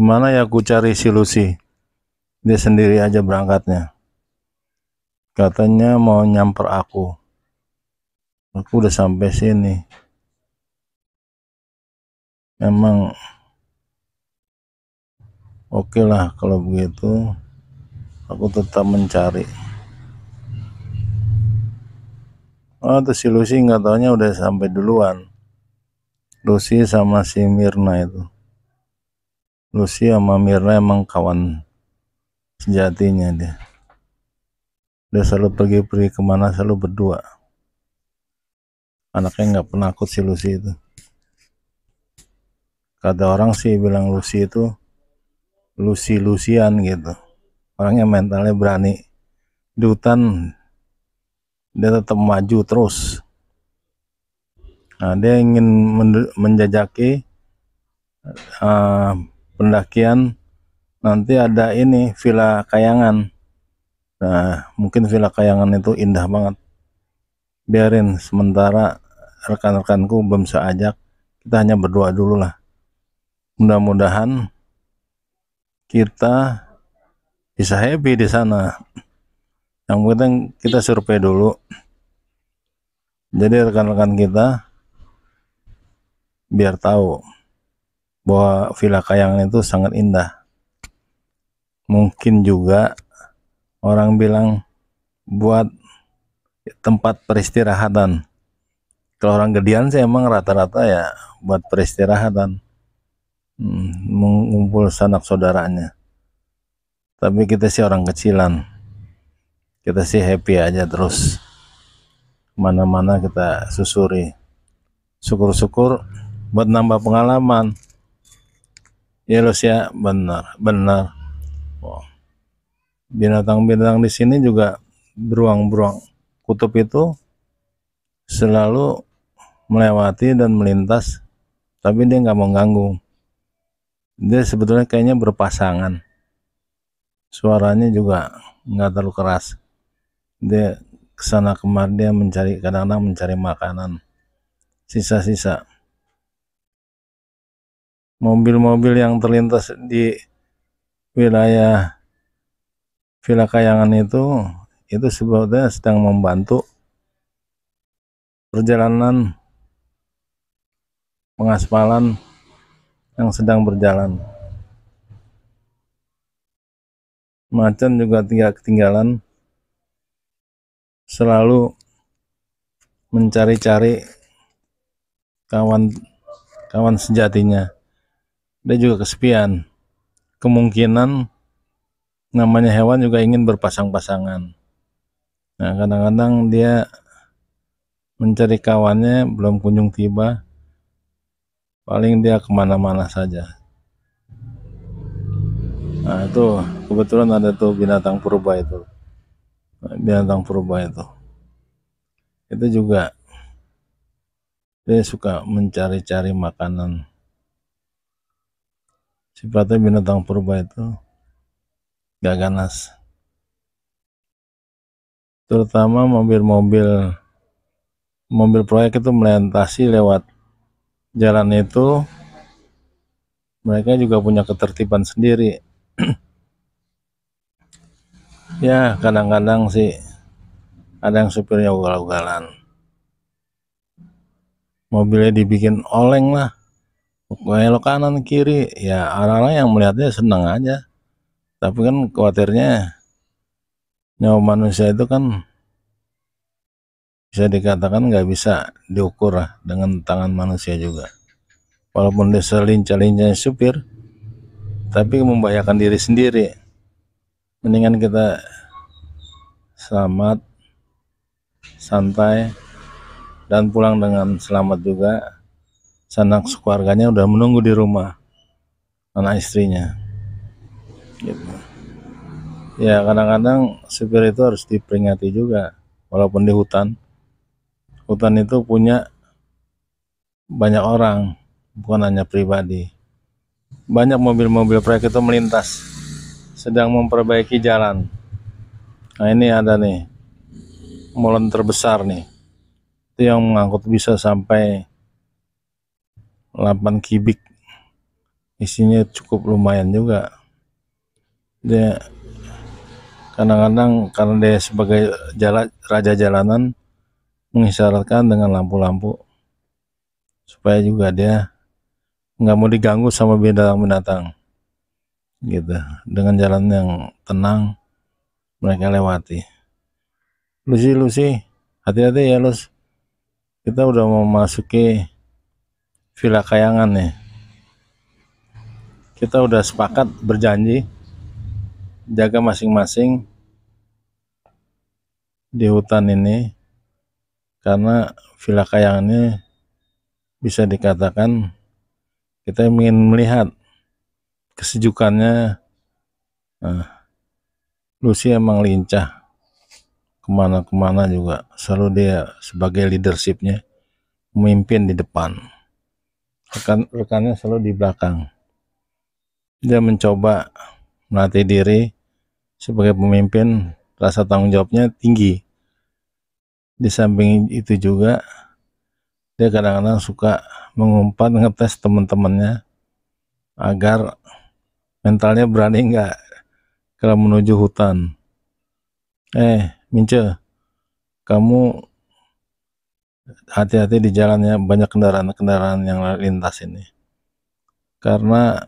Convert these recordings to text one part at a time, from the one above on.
Gimana ya aku cari si Lucy? Dia sendiri aja berangkatnya. Katanya mau nyamper aku. Aku udah sampai sini. Emang oke lah kalau begitu. Aku tetap mencari. Oh, tuh si Lucy nggak taunya udah sampai duluan. Lucy sama si Mirna itu. Lucy sama Mirna emang kawan sejatinya dia. Dia selalu pergi kemana selalu berdua. Anaknya nggak penakut si Lucy itu. Kata orang sih bilang Lucy itu Lucy-Lucian gitu. Orangnya mentalnya berani. Di hutan dia tetap maju terus. Nah, dia ingin menjajaki pendakian. Nanti ada ini Villa Kayangan. Nah, mungkin Villa Kayangan itu indah banget. Biarin sementara rekan-rekanku belum saya ajak. Kita hanya berdoa dulu lah. Mudah-mudahan kita bisa happy di sana. Yang penting kita survei dulu. Jadi rekan-rekan kita biar tahu bahwa Villa Kayangan itu sangat indah. Mungkin juga orang bilang buat tempat peristirahatan. Kalau orang gedean sih emang rata-rata ya buat peristirahatan, mengumpul sanak saudaranya. Tapi kita sih orang kecilan, kita sih happy aja terus. Mana-mana kita susuri. Syukur-syukur buat nambah pengalaman. Ya Los ya, benar. Oh. Binatang-binatang di sini juga beruang-beruang kutub itu selalu melewati dan melintas, tapi dia nggak mau ganggu. Dia sebetulnya kayaknya berpasangan. Suaranya juga nggak terlalu keras. Dia kesana kemari, dia kadang-kadang mencari makanan, sisa-sisa. Mobil-mobil yang terlintas di wilayah Villa Kayangan itu sebetulnya sedang membantu perjalanan pengaspalan yang sedang berjalan. Macan juga tidak ketinggalan, selalu mencari-cari kawan sejatinya. Dia juga kesepian. Kemungkinan namanya hewan juga ingin berpasang-pasangan. Nah, kadang-kadang dia mencari kawannya belum kunjung tiba. Paling dia kemana-mana saja. Nah, itu kebetulan ada tuh binatang purba itu. Binatang purba itu juga dia suka mencari-cari makanan. Sifatnya binatang purba itu gak ganas. Terutama mobil proyek itu melintasi lewat jalan itu, mereka juga punya ketertiban sendiri. Ya kadang-kadang sih ada yang supirnya ugal-ugalan, mobilnya dibikin oleng lah, belok kanan kiri. Ya orang-orang yang melihatnya senang aja, tapi kan khawatirnya nyawa manusia itu kan bisa dikatakan nggak bisa diukur lah dengan tangan manusia juga. Walaupun dia selincah-lincahnya supir, tapi membahayakan diri sendiri. Mendingan kita selamat, santai, dan pulang dengan selamat juga. Sanak keluarganya udah menunggu di rumah, anak istrinya gitu. Ya kadang-kadang supir itu harus diperingati juga. Walaupun di hutan itu punya banyak orang, bukan hanya pribadi. Banyak mobil-mobil proyek itu melintas, sedang memperbaiki jalan. Nah ini ada nih molen terbesar nih, itu yang mengangkut bisa sampai 8 kubik isinya cukup lumayan juga. Dia kadang-kadang karena dia sebagai raja jalanan mengisyaratkan dengan lampu-lampu supaya juga dia nggak mau diganggu sama binatang-binatang gitu. Dengan jalan yang tenang mereka lewati. Lucy, hati-hati ya Lus. Kita udah mau masuki Villa Kayangan nih. Kita udah sepakat berjanji jaga masing-masing di hutan ini, karena Villa Kayangan ini bisa dikatakan kita ingin melihat kesejukannya. Lucy emang lincah, kemana-kemana juga selalu dia sebagai leadershipnya memimpin di depan, rekan-rekannya selalu di belakang. Dia mencoba melatih diri sebagai pemimpin, rasa tanggung jawabnya tinggi. Di samping itu juga dia kadang-kadang suka mengumpat, ngetes teman-temannya agar mentalnya berani enggak kalau menuju hutan. Mince, kamu hati-hati di jalannya, banyak kendaraan-kendaraan yang lintas ini. Karena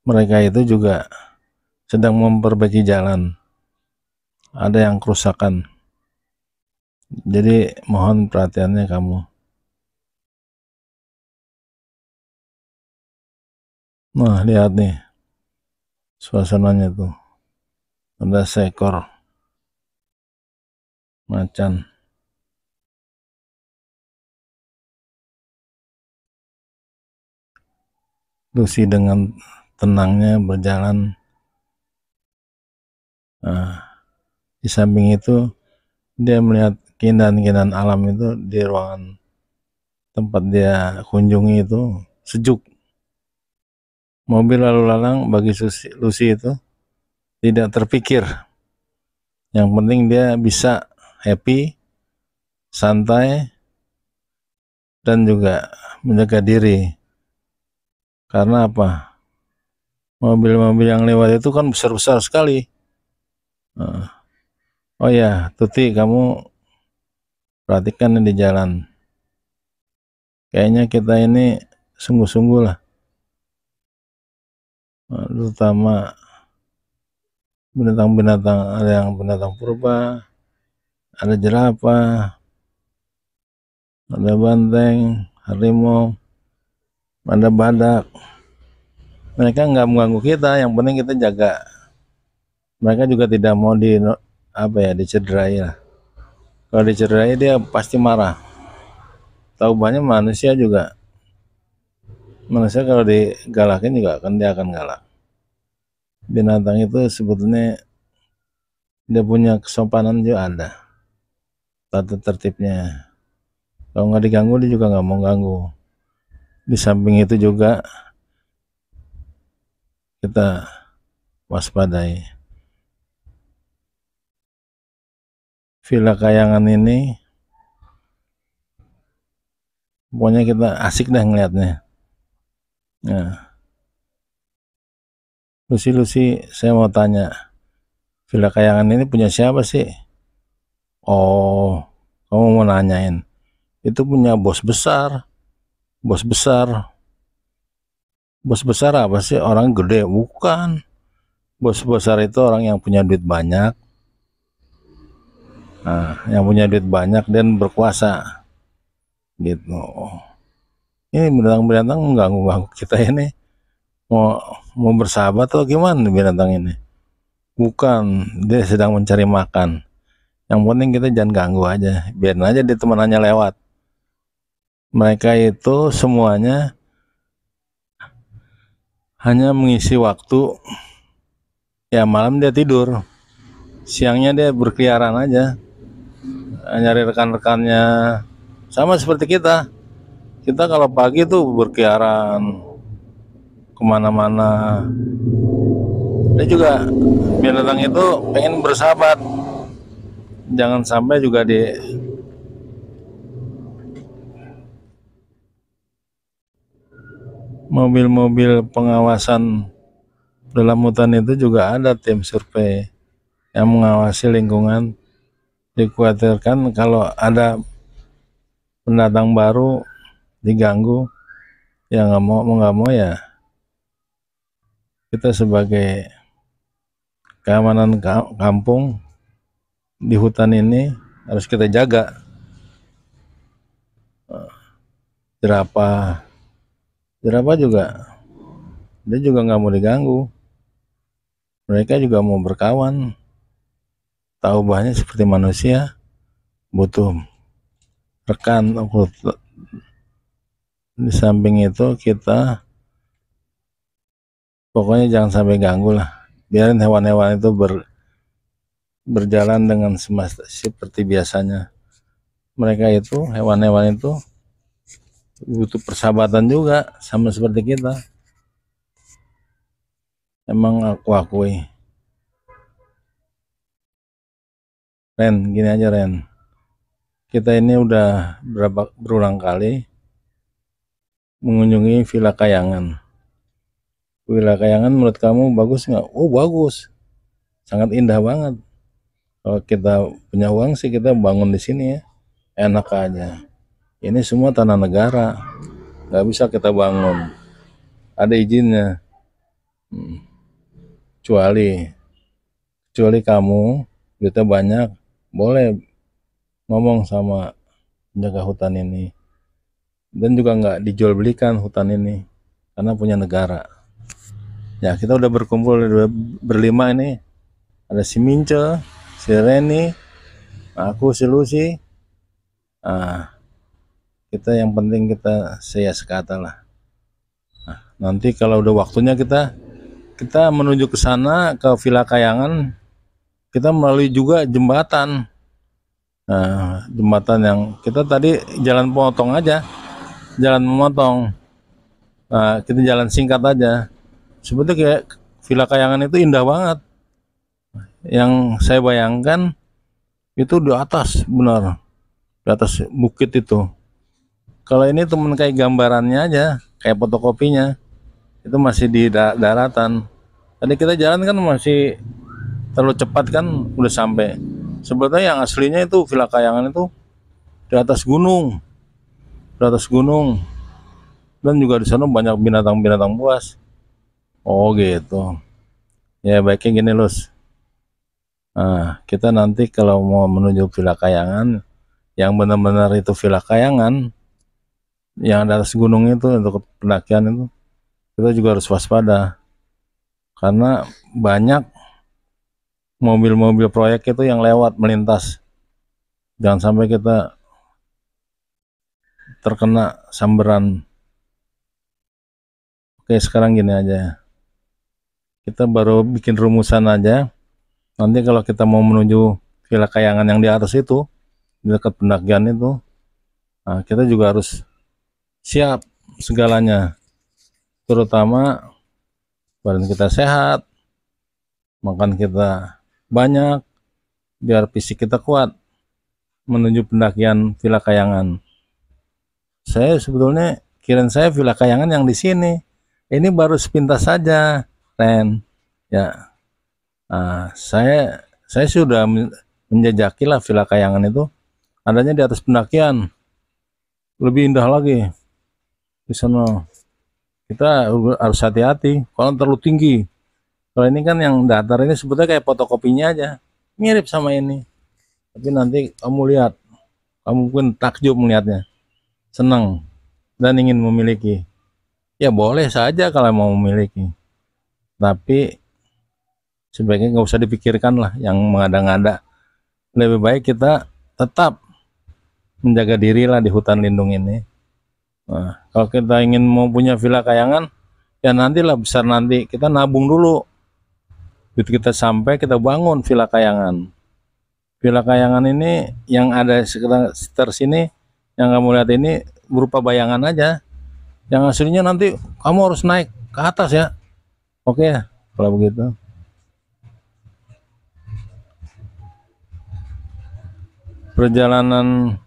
mereka itu juga sedang memperbaiki jalan. Ada yang kerusakan. Jadi mohon perhatiannya kamu. Nah, lihat nih suasananya tuh. Ada seekor macan. Lucy dengan tenangnya berjalan. Nah, di samping itu dia melihat keindahan-keindahan alam itu di ruangan tempat dia kunjungi itu sejuk. Mobil lalu lalang bagi Lucy itu tidak terpikir. Yang penting dia bisa happy, santai, dan juga menjaga diri. Karena apa? Mobil-mobil yang lewat itu kan besar-besar sekali. Oh ya, Tuti, kamu perhatikan di jalan. Kayaknya kita ini sungguh-sungguh lah. Terutama binatang-binatang, ada yang binatang purba, ada jerapah, ada banteng, harimau, ada badak. Mereka nggak mengganggu kita, yang penting kita jaga. Mereka juga tidak mau dicederai lah. Kalau dicederai dia pasti marah. Tahu banyak manusia juga. Manusia kalau digalakin juga dia akan galak. Binatang itu sebetulnya dia punya kesopanan juga ada. Tata tertibnya. Kalau nggak diganggu dia juga nggak mau ganggu. Di samping itu juga kita waspadai. Villa Kayangan ini pokoknya kita asik dah ngeliatnya. Nah, Lucy, saya mau tanya, Villa Kayangan ini punya siapa sih? Oh, kamu mau nanyain. Itu punya bos besar. Bos besar. Bos besar apa sih? Orang gede? Bukan. Bos besar itu orang yang punya duit banyak. Nah, yang punya duit banyak dan berkuasa. Gitu. Ini binatang-binatang mengganggu kita ini. Mau bersahabat atau gimana binatang ini? Bukan, dia sedang mencari makan. Yang penting kita jangan ganggu aja, biarin aja dia temanannya lewat. Mereka itu semuanya hanya mengisi waktu, ya malam dia tidur, siangnya dia berkeliaran aja, nyari rekan-rekannya. Sama seperti kita kalau pagi tuh berkeliaran kemana-mana. Dia juga binatang itu pengen bersahabat, jangan sampai juga mobil-mobil pengawasan dalam hutan itu juga ada tim survei yang mengawasi lingkungan. Dikhawatirkan kalau ada pendatang baru diganggu, ya nggak mau ya kita sebagai keamanan kampung di hutan ini harus kita jaga. Jerapah juga dia juga nggak mau diganggu, mereka juga mau berkawan, tahu bahannya seperti manusia, butuh rekan. Di samping itu kita pokoknya jangan sampai ganggu lah, biarin hewan-hewan itu berjalan dengan semesta seperti biasanya. Mereka itu, hewan-hewan itu butuh persahabatan juga sama seperti kita. Emang aku akui. Ren, gini aja Ren, kita ini udah berulang kali mengunjungi Villa Kayangan. Villa Kayangan menurut kamu bagus nggak? Oh bagus, sangat indah banget. Kalau kita punya uang sih kita bangun di sini ya, enak aja. Ini semua tanah negara, nggak bisa kita bangun, ada izinnya. Kecuali kamu duitnya banyak, boleh ngomong sama penjaga hutan ini, dan juga nggak dijual belikan hutan ini karena punya negara. Ya kita udah berkumpul berlima ini, ada si Mince, si Reni, aku, si Lucy. Kita yang penting kita saya sekata lah. Nanti kalau udah waktunya kita menuju ke sana, ke Villa Kayangan, kita melalui juga jembatan. Jembatan yang kita tadi jalan potong aja, jalan memotong. Kita jalan singkat aja. Sebetulnya kayak Villa Kayangan itu indah banget. Yang saya bayangkan itu di atas, benar, di atas bukit itu. Kalau ini temen kayak gambarannya aja, kayak fotokopinya, itu masih di daratan. Tadi kita jalan kan masih terlalu cepat kan, udah sampai. Sebetulnya yang aslinya itu Villa Kayangan itu di atas gunung, dan juga di sana banyak binatang-binatang buas. Oh gitu. Ya baiknya gini Lus. Kita nanti kalau mau menuju Villa Kayangan, yang benar-benar itu Villa Kayangan, yang di atas gunung itu untuk pendakian itu, kita juga harus waspada. Karena banyak mobil-mobil proyek itu yang lewat melintas. Jangan sampai kita terkena sambaran. Oke, sekarang gini aja. Kita baru bikin rumusan aja. Nanti kalau kita mau menuju Villa Kayangan yang di atas itu, di dekat pendakian itu, kita juga harus siap segalanya. Terutama badan kita sehat, makan kita banyak, biar fisik kita kuat menuju pendakian Villa Kayangan. Saya sebetulnya kirain saya Villa Kayangan yang di sini. Ini baru sepintas saja, Ren. Ya, saya sudah menjajaki lah Villa Kayangan itu. Adanya di atas pendakian, lebih indah lagi di sana. Kita harus hati-hati kalau terlalu tinggi. Kalau ini kan yang datar ini sebetulnya kayak fotokopinya aja, mirip sama ini. Tapi nanti kamu lihat, kamu pun takjub melihatnya, senang dan ingin memiliki. Ya boleh saja kalau mau memiliki, tapi sebaiknya nggak usah dipikirkan lah yang mengada-ngada. Lebih baik kita tetap menjaga diri lah di hutan lindung ini. Kalau kita ingin mau punya Villa Kayangan, ya nantilah besar nanti kita nabung dulu. Duit kita sampai kita bangun Villa Kayangan. Villa Kayangan ini yang ada sekitar sini, yang kamu lihat ini berupa bayangan aja. Yang aslinya nanti kamu harus naik ke atas ya. Oke ya, kalau begitu. Perjalanan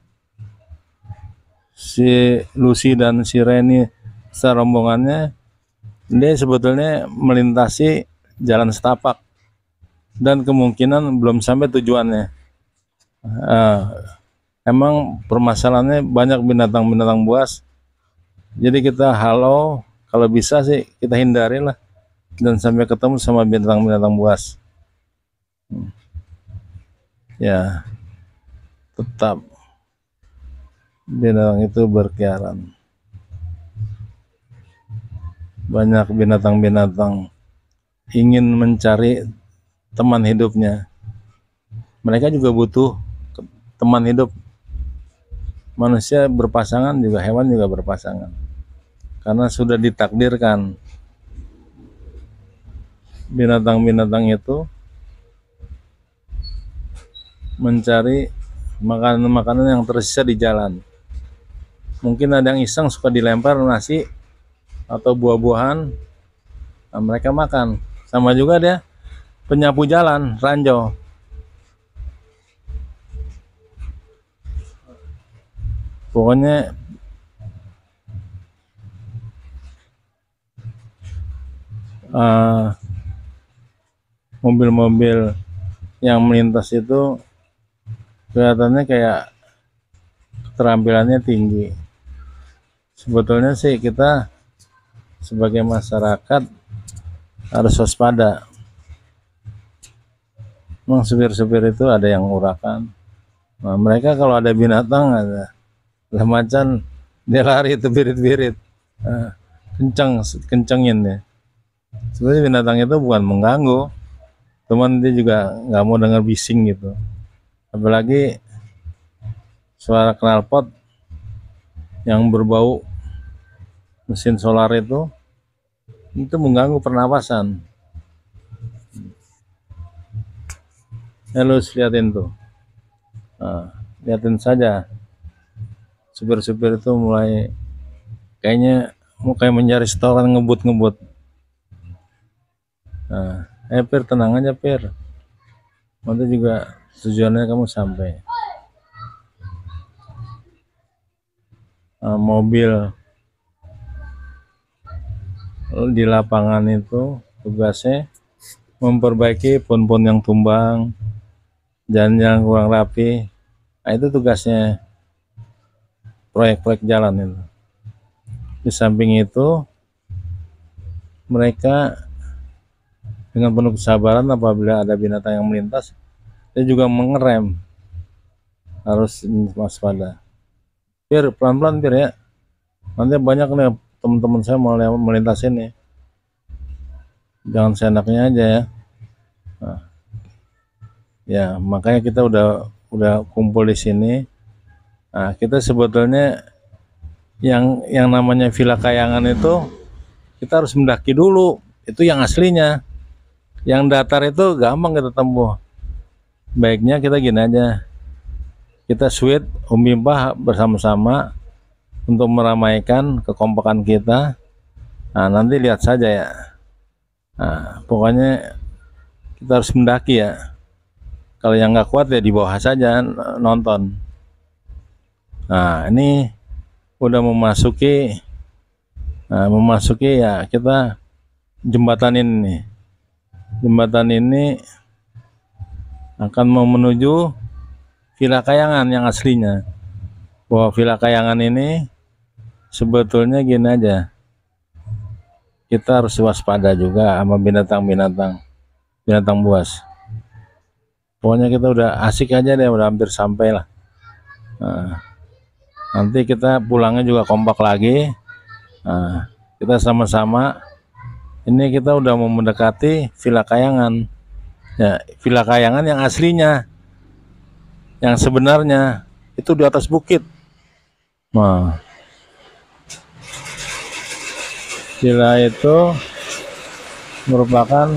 si Lucy dan si Reni serombongannya dia sebetulnya melintasi jalan setapak dan kemungkinan belum sampai tujuannya. Emang permasalahannya banyak binatang-binatang buas, jadi kita halau, kalau bisa sih kita hindari lah dan sampai ketemu sama binatang-binatang buas. Ya, tetap binatang itu berkeliaran. Banyak binatang-binatang ingin mencari teman hidupnya. Mereka juga butuh teman hidup. Manusia berpasangan juga, hewan juga berpasangan. Karena sudah ditakdirkan binatang-binatang itu mencari makanan-makanan yang tersisa di jalan. Mungkin ada yang iseng suka dilempar nasi atau buah-buahan, nah, mereka makan. Sama juga dia penyapu jalan, ranjau. Pokoknya mobil-mobil yang melintas itu kelihatannya kayak keterampilannya tinggi. Sebetulnya sih kita sebagai masyarakat harus waspada. Memang supir-supir itu ada yang urakan. Nah, mereka kalau ada binatang, ada macan, dia lari itu birit-birit, kencengin ya. Sebenarnya binatang itu bukan mengganggu, cuman dia juga nggak mau dengar bising gitu. Apalagi suara knalpot yang berbau mesin solar itu mengganggu pernapasan. Lu liatin tuh, liatin saja. Supir-supir itu mulai kayaknya mau kayak mencari setoran, ngebut-ngebut. Pir, tenang aja Pir, nanti juga tujuannya kamu sampai. Mobil di lapangan itu tugasnya memperbaiki pohon-pohon yang tumbang, jalan yang kurang rapi. Nah, itu tugasnya proyek-proyek jalan itu. Di samping itu mereka dengan penuh kesabaran apabila ada binatang yang melintas, dia juga mengerem, harus waspada. Pir, pelan-pelan Pir ya, nanti banyak nih teman-teman saya mau melintas ini, jangan seenaknya aja ya. Ya makanya kita udah kumpul di sini. Kita sebetulnya yang namanya Villa Kayangan itu kita harus mendaki dulu, itu yang aslinya. Yang datar itu gampang kita tempuh. Baiknya kita gini aja, kita sweet umpah bersama-sama untuk meramaikan kekompakan kita. Nanti lihat saja ya. Pokoknya kita harus mendaki ya. Kalau yang nggak kuat ya di bawah saja nonton. Ini udah memasuki ya, kita jembatan ini. Jembatan ini akan mau menuju Villa Kayangan yang aslinya. Bahwa Villa Kayangan ini sebetulnya gini aja, kita harus waspada juga sama binatang buas. Pokoknya kita udah asik aja deh, udah hampir sampai lah. Nanti kita pulangnya juga kompak lagi. Kita sama-sama. Ini kita udah mau mendekati Villa Kayangan. Ya, Villa Kayangan yang aslinya, yang sebenarnya itu di atas bukit. Villa itu merupakan,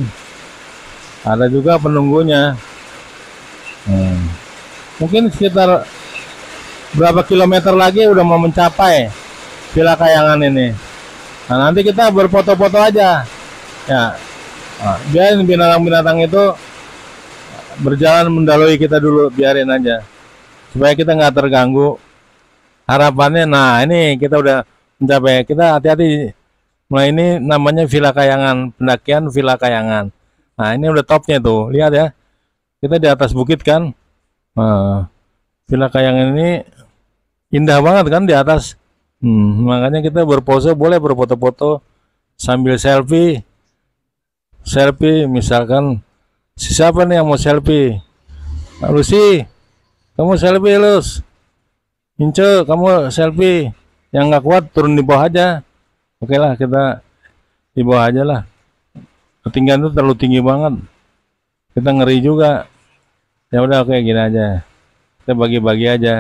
ada juga penunggunya. Mungkin sekitar berapa kilometer lagi udah mau mencapai Villa Kayangan ini. Nanti kita berfoto-foto aja ya. Biarin binatang-binatang itu berjalan mendalui kita dulu, biarin aja supaya kita nggak terganggu. Harapannya, ini kita udah mencapai. Kita hati-hati. Mulai ini namanya Villa Kayangan, pendakian Villa Kayangan. Nah, ini udah topnya tuh. Lihat ya. Kita di atas bukit kan. Nah, Villa Kayangan ini indah banget kan di atas. Makanya kita berpose, boleh berfoto-foto sambil selfie. Selfie misalkan siapa nih yang mau selfie? Nah, Lucy, kamu selfie, Lus. Ince, kamu selfie. Yang nggak kuat turun di bawah aja. Oke lah, kita di bawah aja lah. Ketinggian itu terlalu tinggi banget. Kita ngeri juga. Ya udah, oke, gini aja. Kita bagi-bagi aja.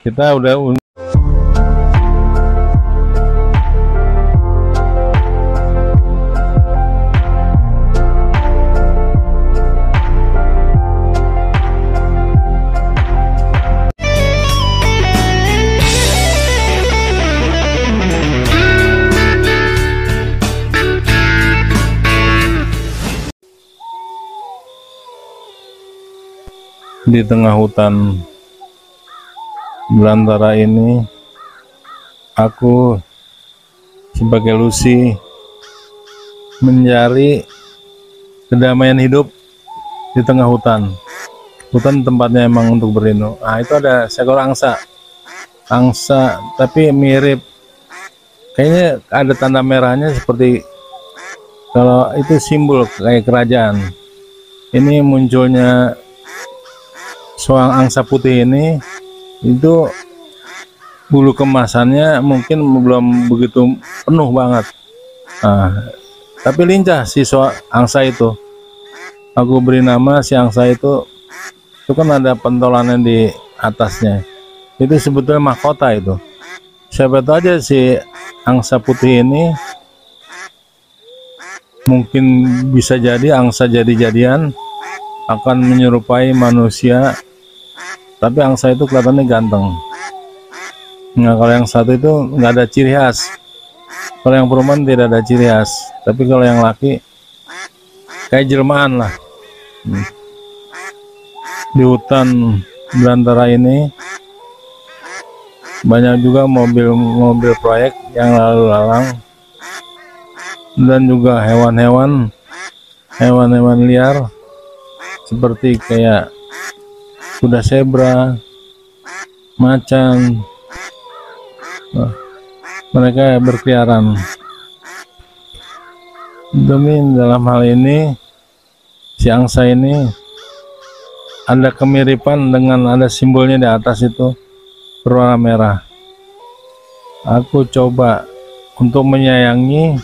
Kita udah di tengah hutan belantara ini. Aku sebagai Lucy mencari kedamaian hidup di tengah hutan. Hutan tempatnya emang untuk berlindung. Nah, itu ada seekor angsa. Angsa tapi mirip, kayaknya ada tanda merahnya seperti kalau itu simbol kayak kerajaan. Ini munculnya soang angsa putih ini, itu bulu kemasannya mungkin belum begitu penuh banget. Nah, tapi lincah si angsa itu. Aku beri nama si angsa itu kan ada pentolannya di atasnya. Itu sebetulnya mahkota itu. Siapa tahu aja si angsa putih ini mungkin bisa jadi angsa jadi-jadian akan menyerupai manusia. Tapi angsa itu kelihatannya ganteng. Nah, kalau yang satu itu nggak ada ciri khas. Kalau yang perempuan tidak ada ciri khas. Tapi kalau yang laki kayak jelmaan lah. Di hutan belantara ini banyak juga mobil-mobil proyek yang lalu lalang, dan juga hewan-hewan liar seperti kayak kuda zebra, macan. Mereka berkeliaran. Demi dalam hal ini si angsa ini ada kemiripan dengan ada simbolnya di atas itu berwarna merah. Aku coba untuk menyayangi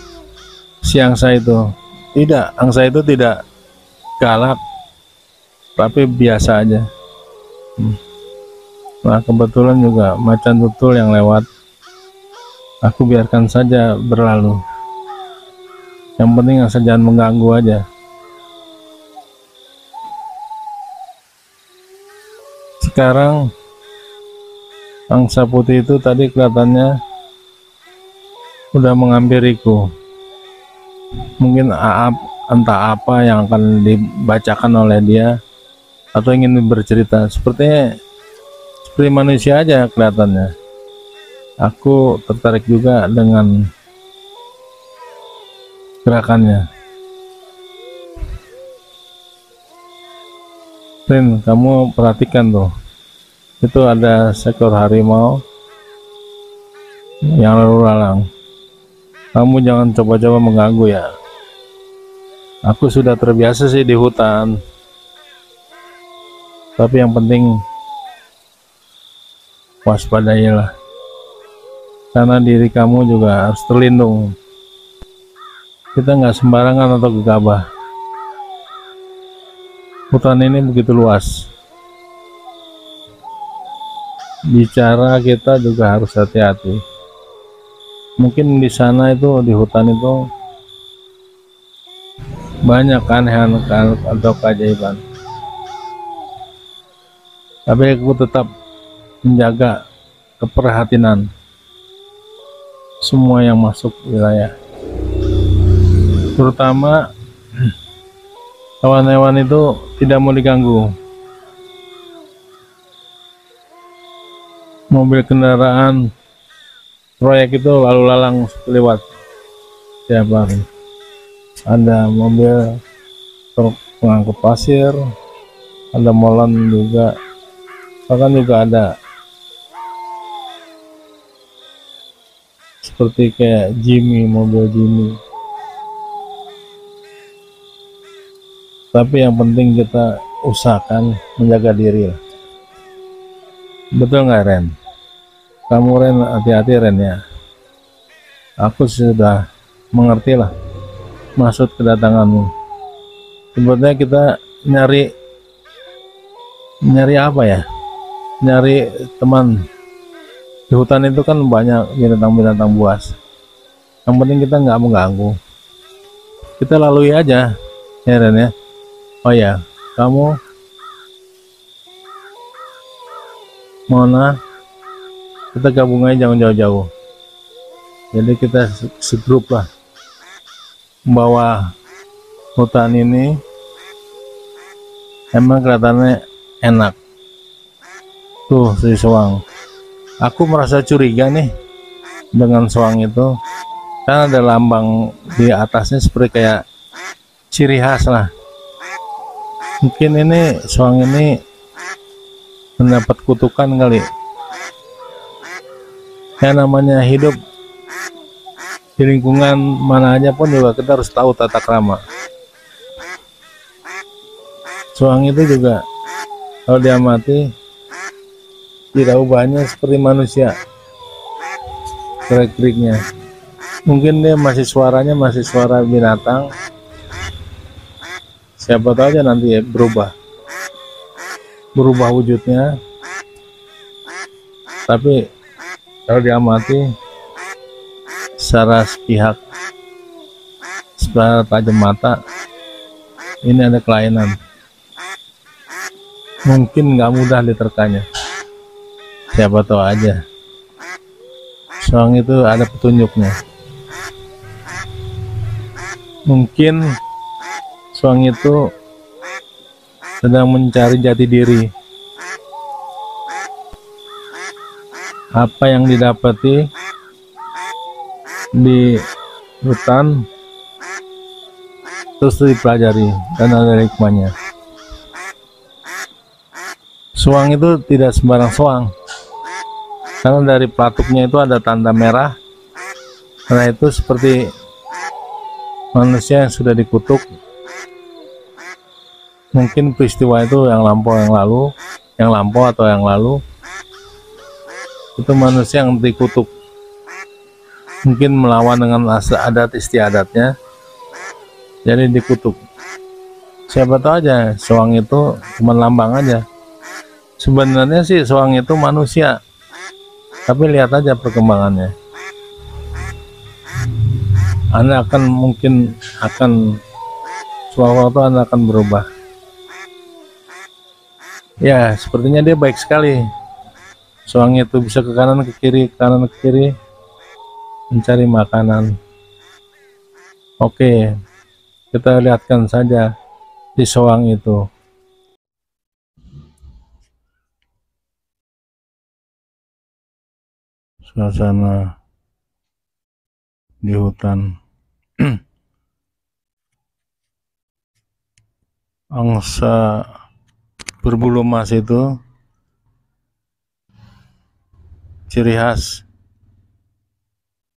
si angsa itu. Tidak, angsa itu tidak galak, tapi biasa aja. Nah, kebetulan juga macan tutul yang lewat. Aku biarkan saja berlalu. Yang penting asal jangan mengganggu aja. Sekarang angsa putih itu tadi kelihatannya udah menghampiriku. Mungkin entah apa yang akan dibacakan oleh dia atau ingin bercerita. Sepertinya seperti manusia aja kelihatannya. Aku tertarik juga dengan gerakannya. Rin, kamu perhatikan tuh, itu ada seekor harimau yang lalu lalang. Kamu jangan coba-coba mengganggu ya. Aku sudah terbiasa sih di hutan, tapi yang penting waspadailah, karena diri kamu juga harus terlindung. Kita nggak sembarangan atau gegabah. Hutan ini begitu luas. Bicara kita juga harus hati-hati. Mungkin di sana itu, di hutan itu banyak keanehan atau keajaiban. Tapi aku tetap menjaga keprihatinan semua yang masuk wilayah. Terutama hewan-hewan itu tidak mau diganggu. Mobil kendaraan proyek itu lalu lalang lewat tiap hari. Ada mobil truk pengangkut pasir, ada molen juga, bahkan juga ada seperti kayak Jimmy, mobil Jimmy. Tapi yang penting kita usahakan menjaga diri lah. Betul nggak, Ren? Kamu, Ren, hati-hati, Ren, ya. Aku sudah mengerti lah maksud kedatanganmu. Sebetulnya kita nyari apa ya? Nyari teman. Di hutan itu kan banyak binatang-binatang buas. Yang penting kita nggak mengganggu. Kita lalui aja, ya, Ren, ya. Oh ya, kamu, Mona, kita gabung aja, jangan jauh-jauh. Jadi kita segrup lah, membawa hutan ini. Emang kelihatannya enak tuh si soang. Aku merasa curiga nih dengan soang itu, karena ada lambang di atasnya seperti kayak ciri khas lah. Mungkin ini soang ini mendapat kutukan kali. Ya, namanya hidup di lingkungan mana aja pun juga kita harus tahu tata krama. Soang itu juga kalau diamati tidak ubahnya seperti manusia, gerak-geriknya. Mungkin dia suaranya masih suara binatang, siapa tahu aja nanti ya berubah wujudnya. Tapi kalau diamati secara sepihak, secara tajam mata, ini ada kelainan. Mungkin nggak mudah diterkanya, siapa tahu aja soang itu ada petunjuknya. Mungkin soang itu sedang mencari jati diri. Apa yang didapati di hutan terus dipelajari dan ada hikmahnya. Soang itu tidak sembarang soang, karena dari pelatuknya itu ada tanda merah. Karena itu seperti manusia yang sudah dikutuk. Mungkin peristiwa itu yang lampau atau yang lalu itu manusia yang dikutuk, mungkin melawan dengan adat istiadatnya, jadi dikutuk. Siapa tahu aja soang itu cuma lambang aja. Sebenarnya sih soang itu manusia, tapi lihat aja perkembangannya. Anda mungkin akan suatu waktu Anda akan berubah. Ya, sepertinya dia baik sekali. Soang itu bisa ke kanan ke kiri mencari makanan. Oke, kita lihatkan saja di soang itu. Suasana di hutan. Angsa berbulu emas itu ciri khas,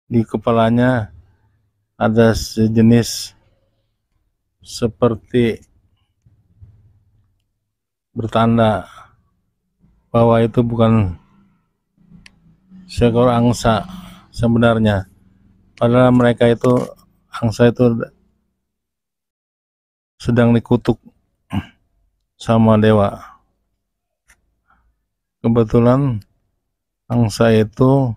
di kepalanya ada sejenis seperti bertanda bahwa itu bukan seekor angsa sebenarnya. Padahal mereka itu, angsa itu sedang dikutuk sama dewa. Kebetulan angsa itu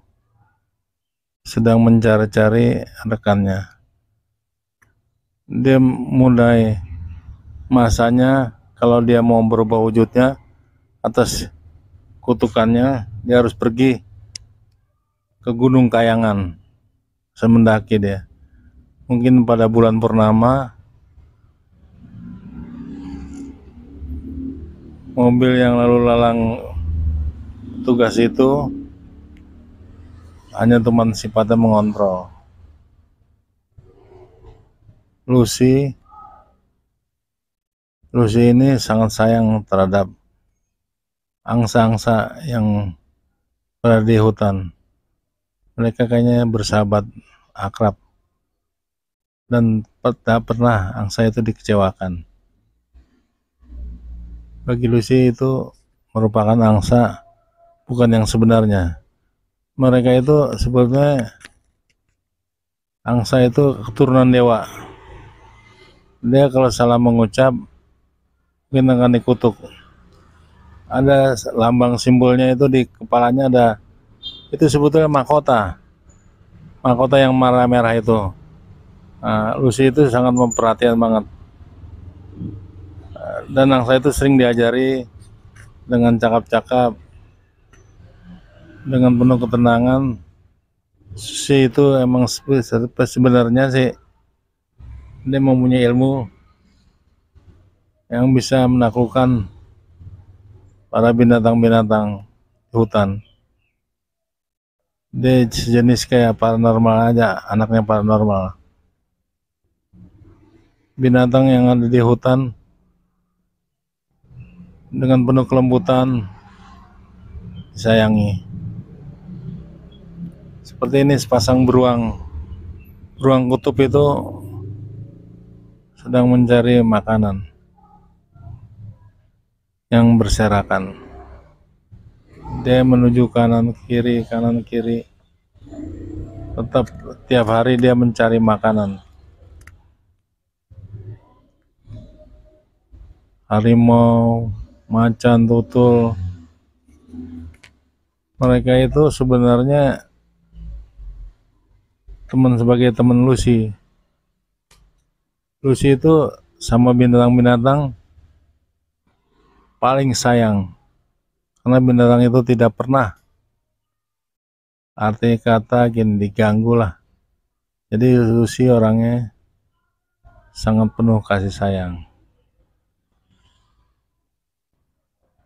sedang mencari-cari rekannya. Dia mulai masanya kalau dia mau berubah wujudnya atas kutukannya, dia harus pergi ke Gunung Kayangan, mendaki dia. Mungkin pada bulan purnama, mobil yang lalu lalang tugas itu hanya teman sifatnya mengontrol. Lucy ini sangat sayang terhadap angsa-angsa yang berada di hutan. Mereka kayaknya bersahabat, akrab, dan tak pernah angsa itu dikecewakan. Bagi Lucy itu merupakan angsa bukan yang sebenarnya. Mereka itu sebetulnya angsa itu keturunan dewa. Dia kalau salah mengucap mungkin akan dikutuk. Ada lambang simbolnya itu di kepalanya, ada itu sebetulnya mahkota yang merah itu. Nah, Lucy itu sangat memperhatikan banget, dan angsa itu sering diajari dengan cakap-cakap dengan penuh ketenangan. Si itu emang sebenarnya sih dia mempunyai ilmu yang bisa menaklukkan para binatang-binatang di hutan. Dia sejenis kayak paranormal aja, anaknya paranormal. Binatang yang ada di hutan dengan penuh kelembutan disayangi. Seperti ini sepasang beruang kutub itu sedang mencari makanan yang berserakan. Dia menuju kanan kiri, tetap tiap hari dia mencari makanan. Harimau, macan, tutul, mereka itu sebenarnya sebagai teman Lucy. Lucy itu sama binatang-binatang paling sayang, karena binatang itu tidak pernah, arti kata gini, diganggu lah. Jadi Lucy orangnya sangat penuh kasih sayang.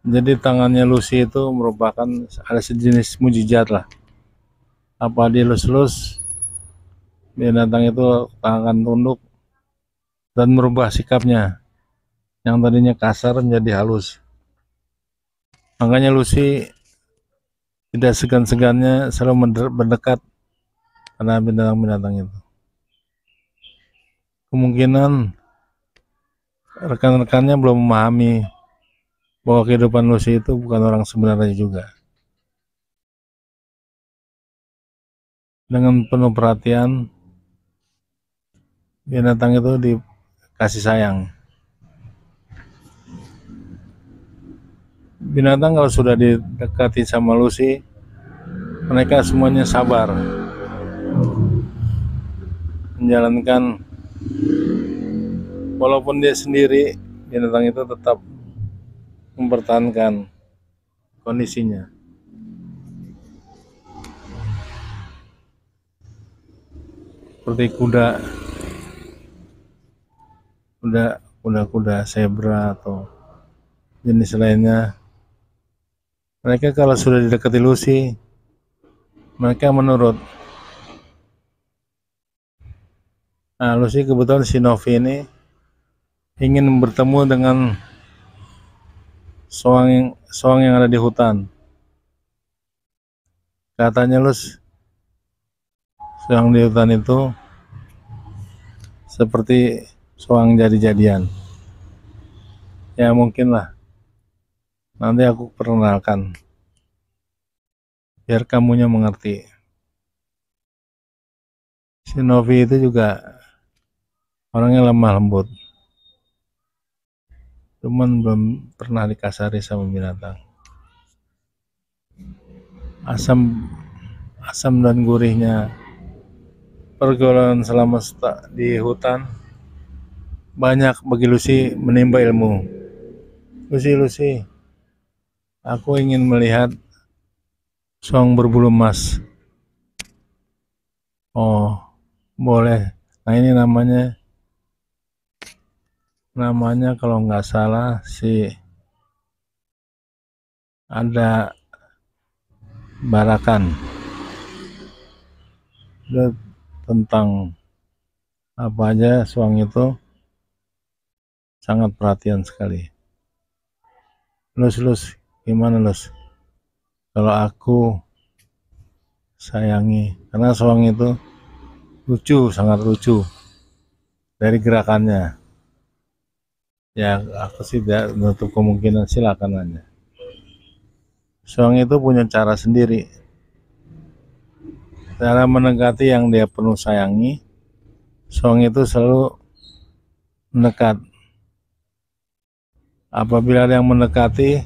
Jadi tangannya Lucy itu merupakan ada sejenis mujizat lah. Apa dilus-lus, binatang itu akan tunduk dan merubah sikapnya yang tadinya kasar menjadi halus. Makanya Lucy tidak segan-segannya selalu mendekat pada binatang-binatang itu. Kemungkinan rekan-rekannya belum memahami bahwa kehidupan Lucy itu bukan orang sebenarnya juga. Dengan penuh perhatian, binatang itu dikasih sayang. Binatang kalau sudah didekati sama Lucy, mereka semuanya sabar menjalankan, walaupun dia sendiri, binatang itu tetap mempertahankan kondisinya. Seperti kuda zebra atau jenis lainnya, mereka kalau sudah didekati Lucy, mereka menurut. Nah, Lucy kebetulan si Novi ini ingin bertemu dengan soang yang ada di hutan. Katanya soang di hutan itu seperti soang jadi-jadian. Ya mungkin lah, nanti aku perkenalkan biar kamunya mengerti. Si Novi itu juga orangnya lemah lembut, cuman belum pernah dikasari sama binatang. Asam dan gurihnya pergaulan selama di hutan banyak bagi Lucy menimba ilmu. Lucy, aku ingin melihat soang berbulu emas. Oh, boleh. Nah, ini namanya kalau nggak salah ada barakan. Dia tentang apa aja Suang itu sangat perhatian sekali. Lus, gimana Lus? Kalau aku sayangi, karena Suang itu lucu, sangat lucu dari gerakannya. Ya aku sih tidak menutup kemungkinan, silakan aja. Suang itu punya cara sendiri, cara mendekati yang dia penuh sayangi. Suang itu selalu mendekat. Apabila ada yang mendekati,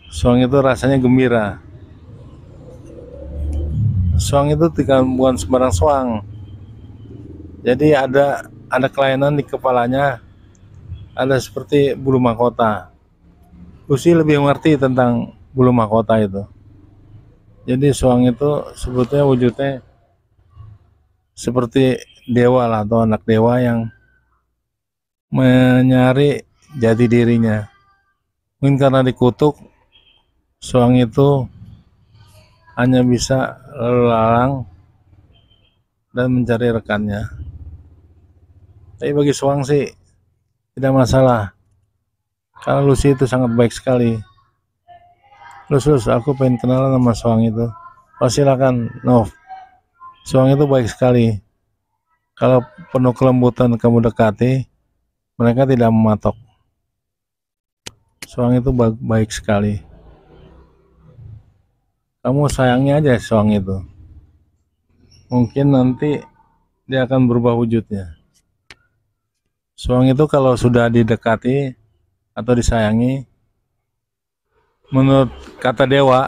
Suang itu rasanya gembira. Suang itu bukan sembarang suang. Jadi ada kelainan di kepalanya, ada seperti bulu mahkota. Lucy lebih mengerti tentang bulu mahkota itu. Jadi Suang itu sebetulnya wujudnya seperti dewa lah, atau anak dewa yang mencari jati dirinya. Mungkin karena dikutuk, Suang itu hanya bisa lalu lalang dan mencari rekannya. Tapi bagi Suang sih tidak masalah, karena Lucy itu sangat baik sekali. Lus, aku pengen kenalan sama Suang itu. Oh silakan, Nov. Suang itu baik sekali. Kalau penuh kelembutan kamu dekati, mereka tidak mematok. Suang itu baik sekali. Kamu sayangi aja Suang itu. Mungkin nanti dia akan berubah wujudnya. Suang itu kalau sudah didekati atau disayangi, menurut kata dewa,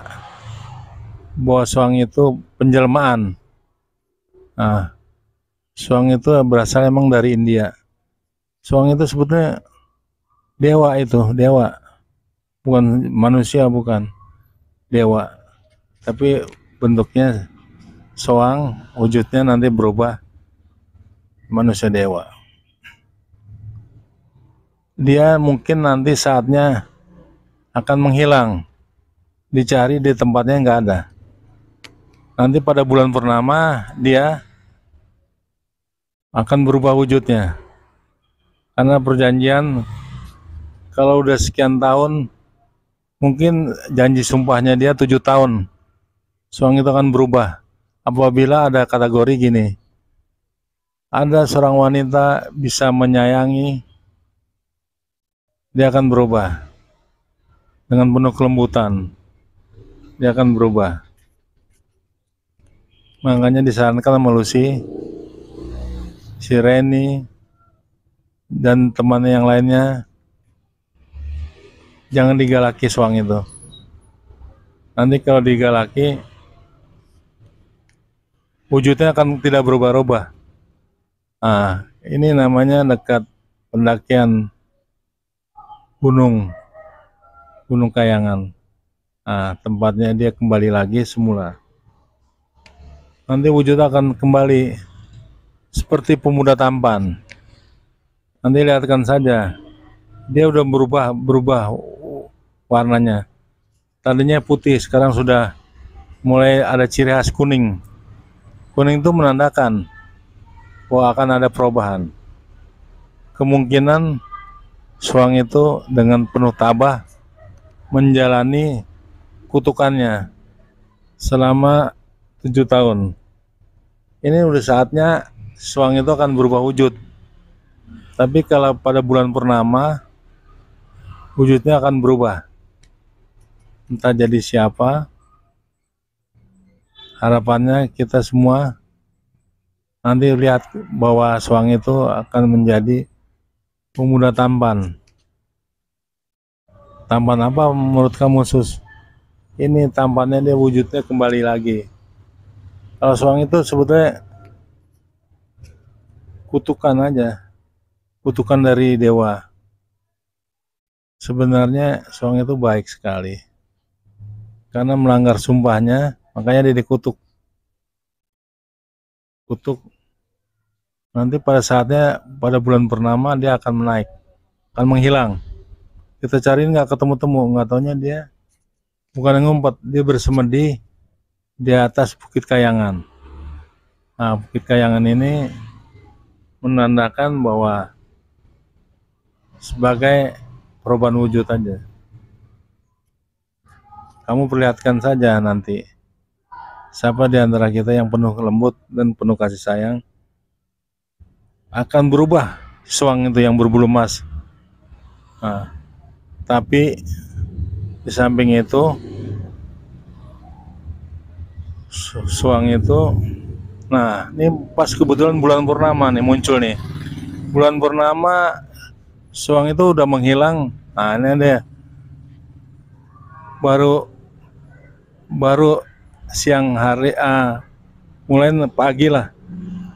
bahwa Suang itu penjelmaan. Nah, Suang itu berasal emang dari India. Suang itu sebetulnya dewa, bukan manusia, bukan dewa. Tapi bentuknya Suang, wujudnya nanti berubah manusia dewa. Dia mungkin nanti saatnya akan menghilang, dicari di tempatnya nggak ada. Nanti pada bulan purnama dia akan berubah wujudnya, karena perjanjian kalau udah sekian tahun, mungkin janji sumpahnya dia 7 tahun, Suang itu akan berubah. Apabila ada kategori gini, ada seorang wanita bisa menyayangi, dia akan berubah dengan penuh kelembutan, dia akan berubah. Makanya disarankan sama Lucy, si Reni, dan temannya yang lainnya, jangan digalaki Suang itu. Nanti kalau digalaki, wujudnya akan tidak berubah-ubah. Nah, ini namanya dekat pendakian Gunung Kayangan. Nah, tempatnya dia kembali lagi semula. Nanti wujud akan kembali seperti pemuda tampan. Nanti lihatkan saja, dia udah berubah warnanya. Tadinya putih, sekarang sudah mulai ada ciri khas kuning. Kuning itu menandakan bahwa akan ada perubahan. Kemungkinan Suang itu dengan penuh tabah menjalani kutukannya selama 7 tahun. Ini udah saatnya Suang itu akan berubah wujud. Tapi kalau pada bulan purnama, wujudnya akan berubah. Entah jadi siapa. Harapannya kita semua nanti lihat bahwa Suang itu akan menjadi pemuda tampan. Tampan apa menurut kamu, Sus? Ini tampannya dia wujudnya kembali lagi. Kalau Suang itu sebetulnya kutukan aja, kutukan dari dewa. Sebenarnya Suang itu baik sekali, karena melanggar sumpahnya, makanya dia dikutuk. Nanti pada saatnya, pada bulan purnama dia akan menaik, akan menghilang. Kita cariin nggak ketemu-temu, nggak taunya dia bukan ngumpet, dia bersemedi di atas Bukit Kayangan. Nah, Bukit Kayangan ini menandakan bahwa sebagai perubahan wujud aja. Kamu perlihatkan saja nanti siapa di antara kita yang penuh lembut dan penuh kasih sayang akan berubah suang itu yang berbulu emas. Nah, tapi di samping itu suang itu, nah ini pas kebetulan bulan purnama nih muncul nih. Bulan purnama suang itu udah menghilang. Nah ini dia baru siang hari, mulai pagi lah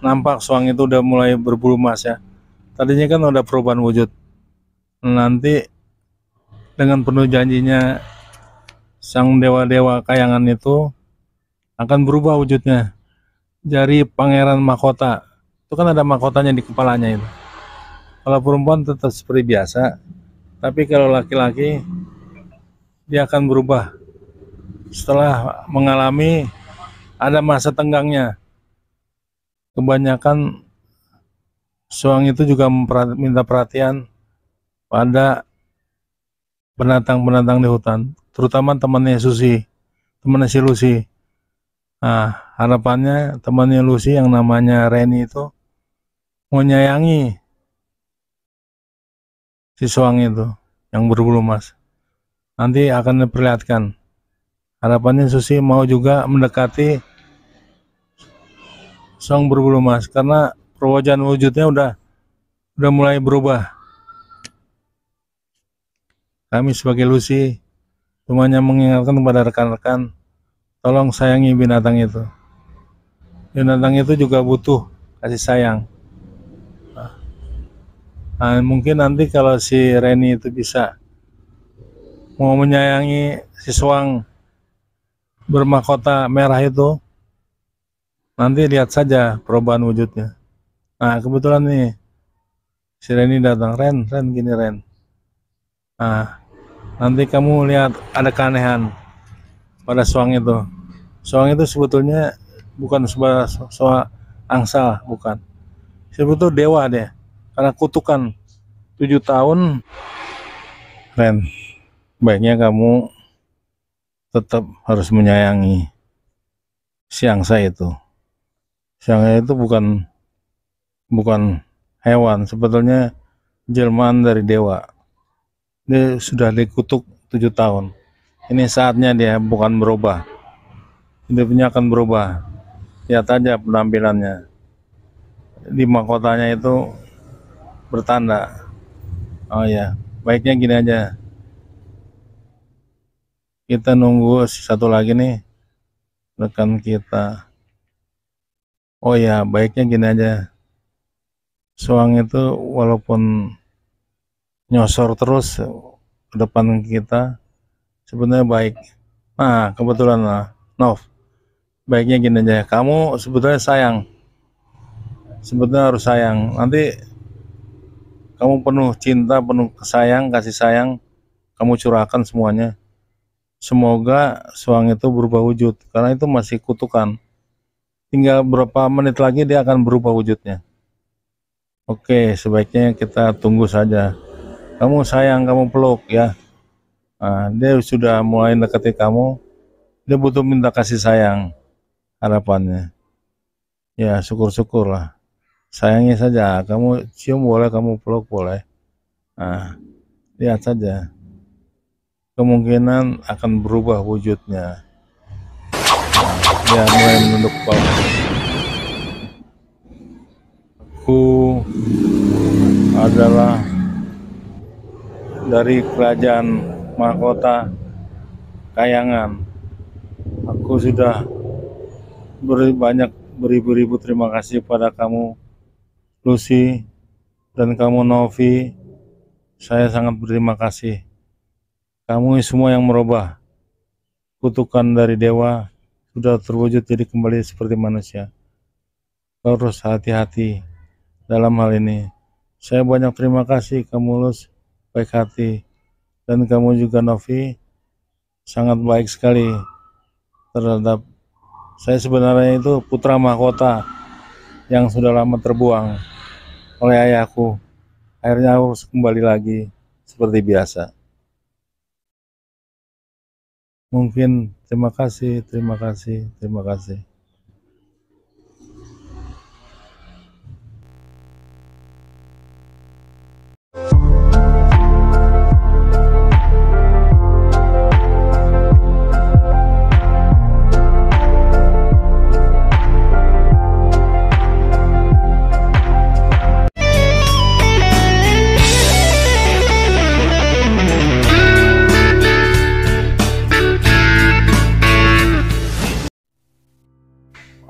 nampak suang itu udah mulai berbulu emas ya. Tadinya kan udah perubahan wujud. Nanti dengan penuh janjinya sang dewa-dewa kayangan itu akan berubah wujudnya. Jadi pangeran mahkota. Itu kan ada mahkotanya di kepalanya itu. Kalau perempuan tetap seperti biasa, tapi kalau laki-laki dia akan berubah setelah mengalami ada masa tenggangnya. Kebanyakan suang itu juga minta perhatian pada pendatang-pendatang di hutan, terutama temannya si Lucy. Nah, harapannya temannya Lucy yang namanya Reni itu menyayangi si suang itu yang berbulu emas. Nanti akan diperlihatkan. Harapannya Susi mau juga mendekati suang berbulu emas karena perwajaan wujudnya udah mulai berubah. Kami sebagai Lucy semuanya mengingatkan kepada rekan-rekan, tolong sayangi binatang itu. Binatang itu juga butuh kasih sayang. Nah, mungkin nanti kalau si Reni itu bisa mau menyayangi si suang bermahkota merah itu, nanti lihat saja perubahan wujudnya. Nah, kebetulan nih si Reni datang, Ren gini Ren. Nah, nanti kamu lihat ada keanehan pada suang itu. Suang itu sebetulnya bukan sebuah angsa, bukan. Sebetulnya dewa deh. Karena kutukan 7 tahun, Ren, baiknya kamu tetap harus menyayangi si angsa itu. Si angsa itu bukan hewan, sebetulnya jelmaan dari dewa. Dia sudah dikutuk 7 tahun. Ini saatnya dia bukan berubah. Hidupnya akan berubah. Lihat aja penampilannya. Di mahkotanya itu bertanda. Oh ya, baiknya gini aja. Kita nunggu satu lagi nih rekan kita. Oh ya, baiknya gini aja. Suang itu walaupun nyosor terus ke depan kita, sebenarnya baik. Nah, kebetulan Nov, baiknya gini aja. Kamu sebetulnya sebetulnya harus sayang. Nanti kamu penuh cinta, penuh kasih sayang, kamu curahkan semuanya. Semoga suang itu berubah wujud, karena itu masih kutukan. Tinggal beberapa menit lagi dia akan berubah wujudnya. Oke, sebaiknya kita tunggu saja. Kamu sayang, kamu peluk ya. Nah, dia sudah mulai dekati kamu, dia butuh minta kasih sayang, harapannya. Ya, syukur-syukur lah. Sayangi saja, kamu cium boleh, kamu peluk boleh. Nah, lihat saja. Kemungkinan akan berubah wujudnya. Dia mulai menunduk kepala. Aku adalah dari kerajaan mahkota Kayangan. Aku sudah beribu-ribu terima kasih pada kamu Lucy dan kamu Novi. Saya sangat berterima kasih. Kamu semua yang merubah kutukan dari dewa sudah terwujud jadi kembali seperti manusia. Kau harus hati-hati dalam hal ini. Saya banyak terima kasih kamu Lus, baik hati, dan kamu juga Novi sangat baik sekali terhadap saya. Sebenarnya itu putra mahkota yang sudah lama terbuang oleh ayahku. Akhirnya aku harus kembali lagi seperti biasa. Mungkin terima kasih, terima kasih, terima kasih.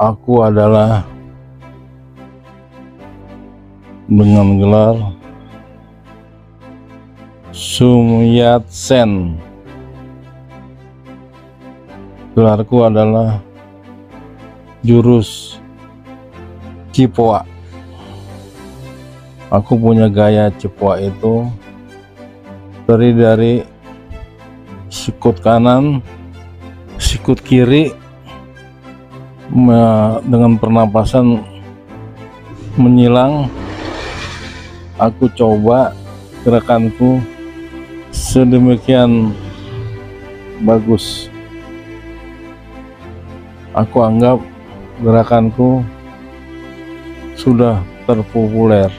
Aku adalah dengan gelar Sun Yat-sen. Gelarku adalah jurus Cipoa. Aku punya gaya Cipoa itu terdiri dari sikut kanan, sikut kiri, dengan pernapasan menyilang. Aku coba gerakanku sedemikian bagus. Aku anggap gerakanku sudah terpopuler.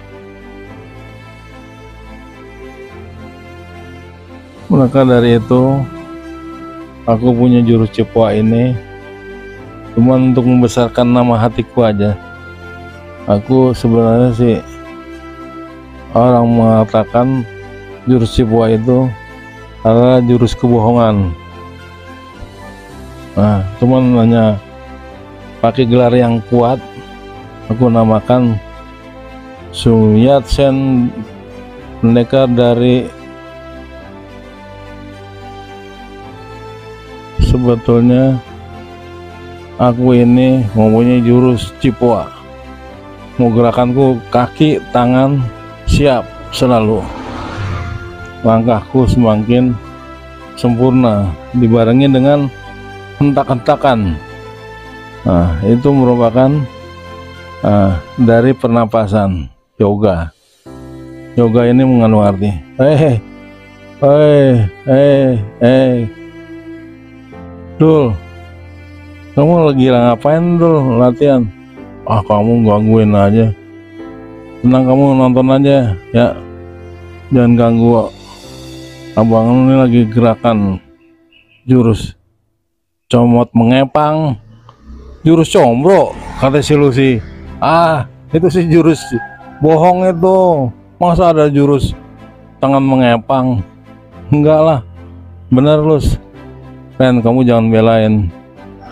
Maka dari itu aku punya jurus Cipoa ini cuma untuk membesarkan nama hatiku aja. Aku sebenarnya sih, orang mengatakan jurus Cipoa itu adalah jurus kebohongan. Nah, cuman hanya pakai gelar yang kuat, aku namakan Sun Yat-sen, pendekar dari sebetulnya aku ini mempunyai jurus Cipoa. Mau gerakanku kaki, tangan, siap selalu. Langkahku semakin sempurna dibarengi dengan hentak-hentakan. Nah, itu merupakan dari pernapasan yoga. Yoga ini mengandung arti Dul, kamu lagi ngapain Dul? Latihan? Kamu gangguin aja. Tenang, kamu nonton aja ya, jangan ganggu abang ini lagi gerakan jurus comot mengepang, jurus combro kata si Lucy. Itu sih jurus bohong itu. Masa ada jurus tangan mengepang? Enggak lah, bener Lus. Ren, kamu jangan belain.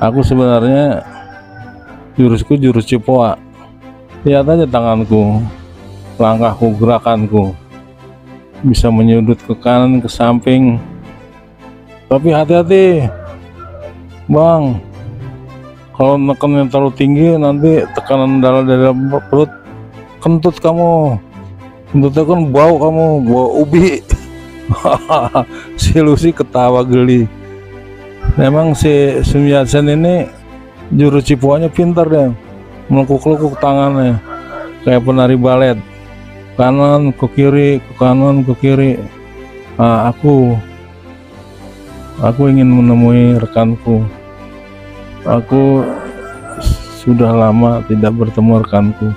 Aku sebenarnya jurusku jurus Cipoa. Lihat aja tanganku, langkahku, gerakanku bisa menyudut ke kanan, ke samping. Tapi hati-hati Bang, kalau nekannya terlalu tinggi nanti tekanan darah dari perut kentut kamu. Kentutnya kan bau, kamu bau ubi. Si Lucy ketawa geli. Memang si Sun Yat-sen ini jurus Cipoanya pintar deh, melekuk-lekuk tangannya kayak penari balet, kanan ke kiri, ke kanan ke kiri. Aku ingin menemui rekanku. Aku sudah lama tidak bertemu rekanku.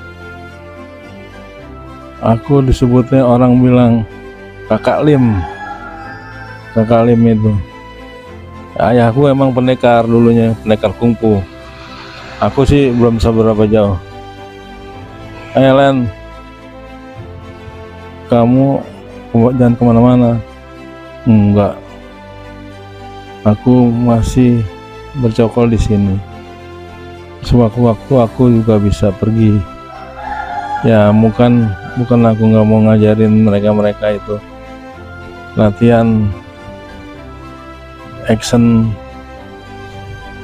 Aku disebutnya orang bilang Kakak Lim. Kakak Lim itu ayahku emang pendekar dulunya, pendekar kungfu. Aku sih belum seberapa jauh. Len, kamu jangan kemana-mana. Enggak, aku masih bercokol di sini. Sewaktu-waktu aku juga bisa pergi. Ya bukan aku nggak mau ngajarin mereka itu latihan action.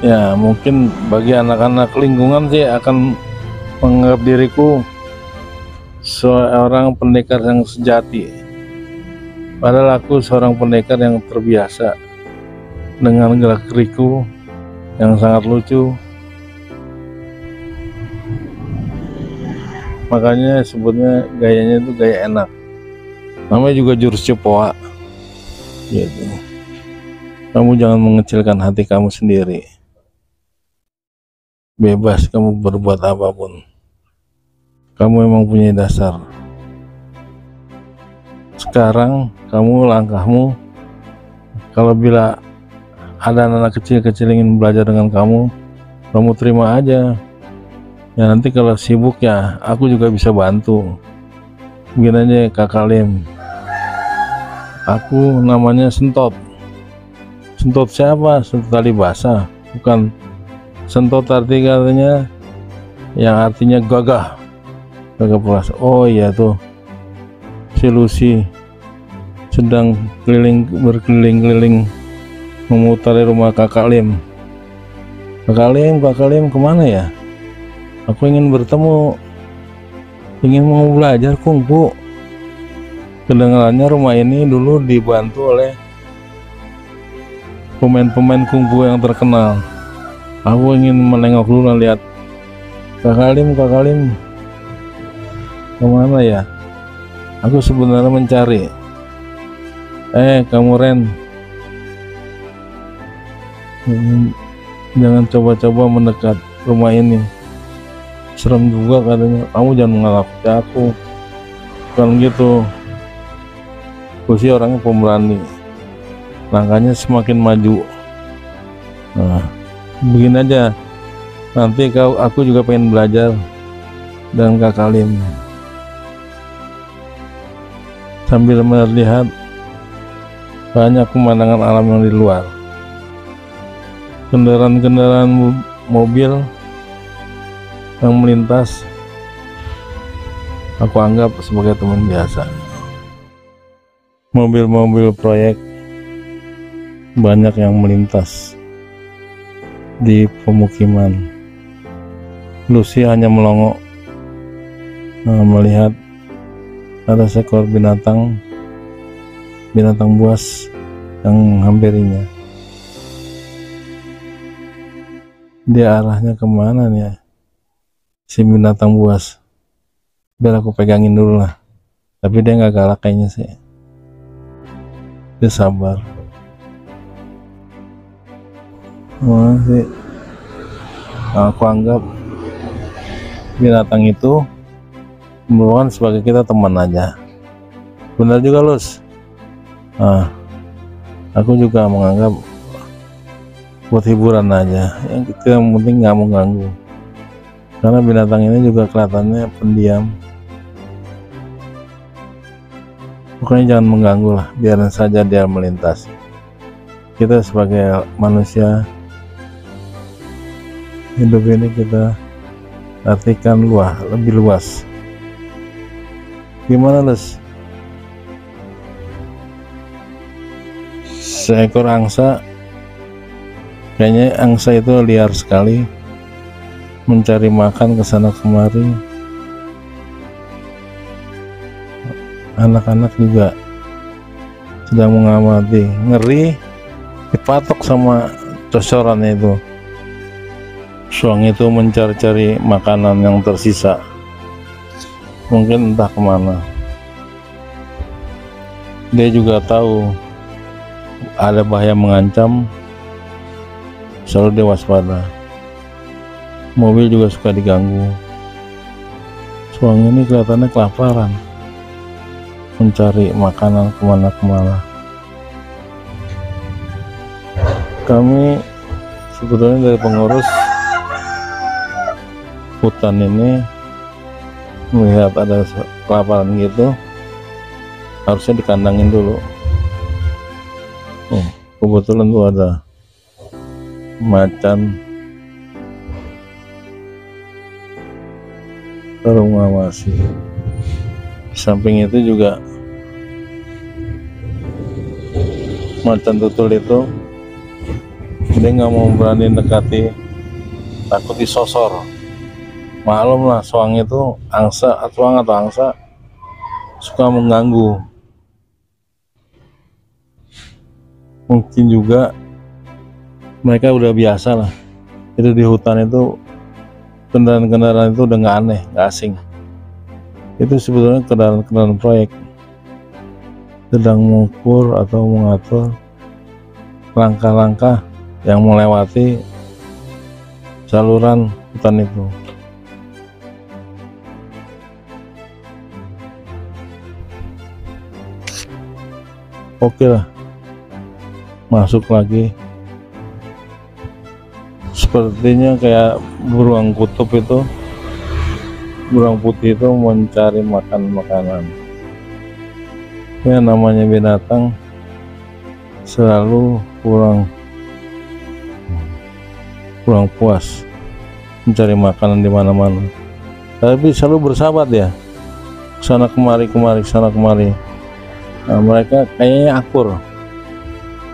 Ya mungkin bagi anak-anak lingkungan sih akan menganggap diriku seorang pendekar yang sejati, padahal aku seorang pendekar yang terbiasa dengan gerak-geriku yang sangat lucu. makanya sebutnya gayanya itu gaya enak, namanya juga jurus cepoa gitu. Kamu jangan mengecilkan hati kamu sendiri, bebas kamu berbuat apapun, kamu memang punya dasar. Sekarang kamu langkahmu, kalau bila ada anak kecil-kecil ingin belajar dengan kamu terima aja ya. Nanti kalau sibuk ya aku juga bisa bantu. Begini aja Kakak Lim, aku namanya Sentot. Sentot siapa? Sentot tali basah, bukan sentot artinya yang artinya gagah perkasa. Oh iya tuh, si Lucy sedang berkeliling-keliling memutari rumah Kakak Lim. Kakak Lim kemana ya? Aku ingin bertemu, ingin mau belajar kungfu. Kedengarannya rumah ini dulu dibantu oleh pemain-pemain kungfu yang terkenal. Aku ingin menengok dulu, lihat Kakak Lim kemana ya? Aku sebenarnya mencari. Kamu Ren, jangan coba-coba mendekat rumah ini, serem juga katanya. Kamu jangan mengakuti aku, bukan gitu. Aku sih orangnya pemberani, langkahnya semakin maju. Nah, begini aja, nanti aku juga pengen belajar dengan Kakak Lim sambil melihat banyak pemandangan alam yang di luar. Kendaraan-kendaraan mobil yang melintas aku anggap sebagai teman biasa. Mobil-mobil proyek banyak yang melintas di pemukiman. Lucy hanya melongo melihat ada seekor binatang buas yang menghampirinya. Dia arahnya kemana nih ya, si binatang buas? Biar aku pegangin dulu lah. Tapi dia nggak galak kayaknya sih, dia sabar. Sih, aku anggap binatang itu merupakan sebagai kita teman aja. Benar juga Lus. Aku juga menganggap buat hiburan aja, yang penting nggak mengganggu. Karena binatang ini juga kelihatannya pendiam, pokoknya jangan mengganggu lah, biarin saja dia melintas. Kita sebagai manusia hidup ini kita artikan lebih luas. Gimana Lus? Seekor angsa, kayaknya angsa itu liar sekali, mencari makan ke sana kemari. Anak-anak juga sedang mengamati, ngeri dipatok sama cocorannya itu. Suang itu mencari-cari makanan yang tersisa, mungkin entah kemana. Dia juga tahu ada bahaya mengancam, selalu dia waspada. Mobil juga suka diganggu. Suang ini kelihatannya kelaparan, mencari makanan kemana-kemana. Kami sebetulnya dari pengurus hutan ini melihat ada kelaparan gitu, harusnya dikandangin dulu. Kebetulan tuh ada macan sarung ngawasi. Di samping itu juga macan tutul itu dia nggak mau berani dekati, takut disosor. Maklum lah, soang itu suang atau angsa suka mengganggu. Mungkin juga mereka udah biasa lah, itu di hutan itu kendaraan-kendaraan itu udah nggak aneh, nggak asing. Itu sebetulnya kendaraan proyek sedang mengukur atau mengatur langkah-langkah yang melewati saluran hutan itu. Oke lah, masuk lagi. Sepertinya kayak beruang kutub itu, beruang putih itu mencari makanan. Ya namanya binatang selalu kurang puas mencari makanan di mana-mana. Tapi selalu bersahabat ya, sana kemari, sana kemari. Nah, mereka kayaknya akur.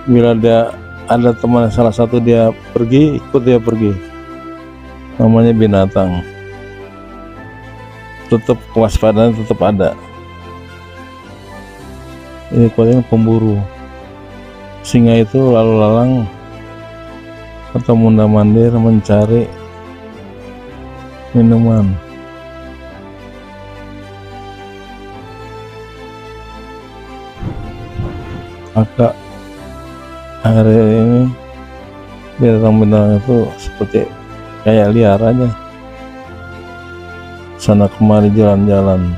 Bila dia ada teman salah satu dia pergi, ikut dia pergi. Namanya binatang. Tetap kewaspadaan tetap ada. Ini paling pemburu. Singa itu lalu lalang atau mondar-mandir mencari minuman. Maka hari ini binatang-binatang itu seperti kayak liar aja, sana kemari jalan-jalan.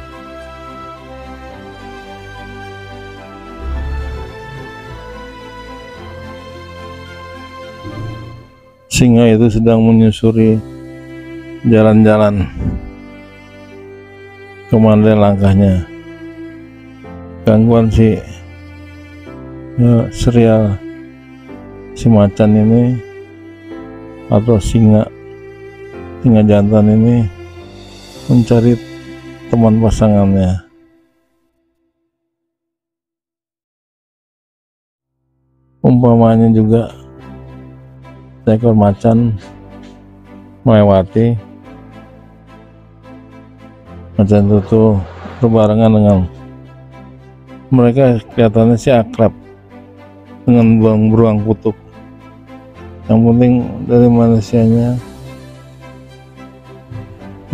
Singa itu sedang menyusuri jalan-jalan, kemana langkahnya. Gangguan si serial si macan ini atau singa jantan ini mencari teman pasangannya. Umpamanya juga seekor macan melewati, macan itu berbarengan dengan mereka, kelihatannya sih akrab dengan beruang kutub. Yang penting dari manusianya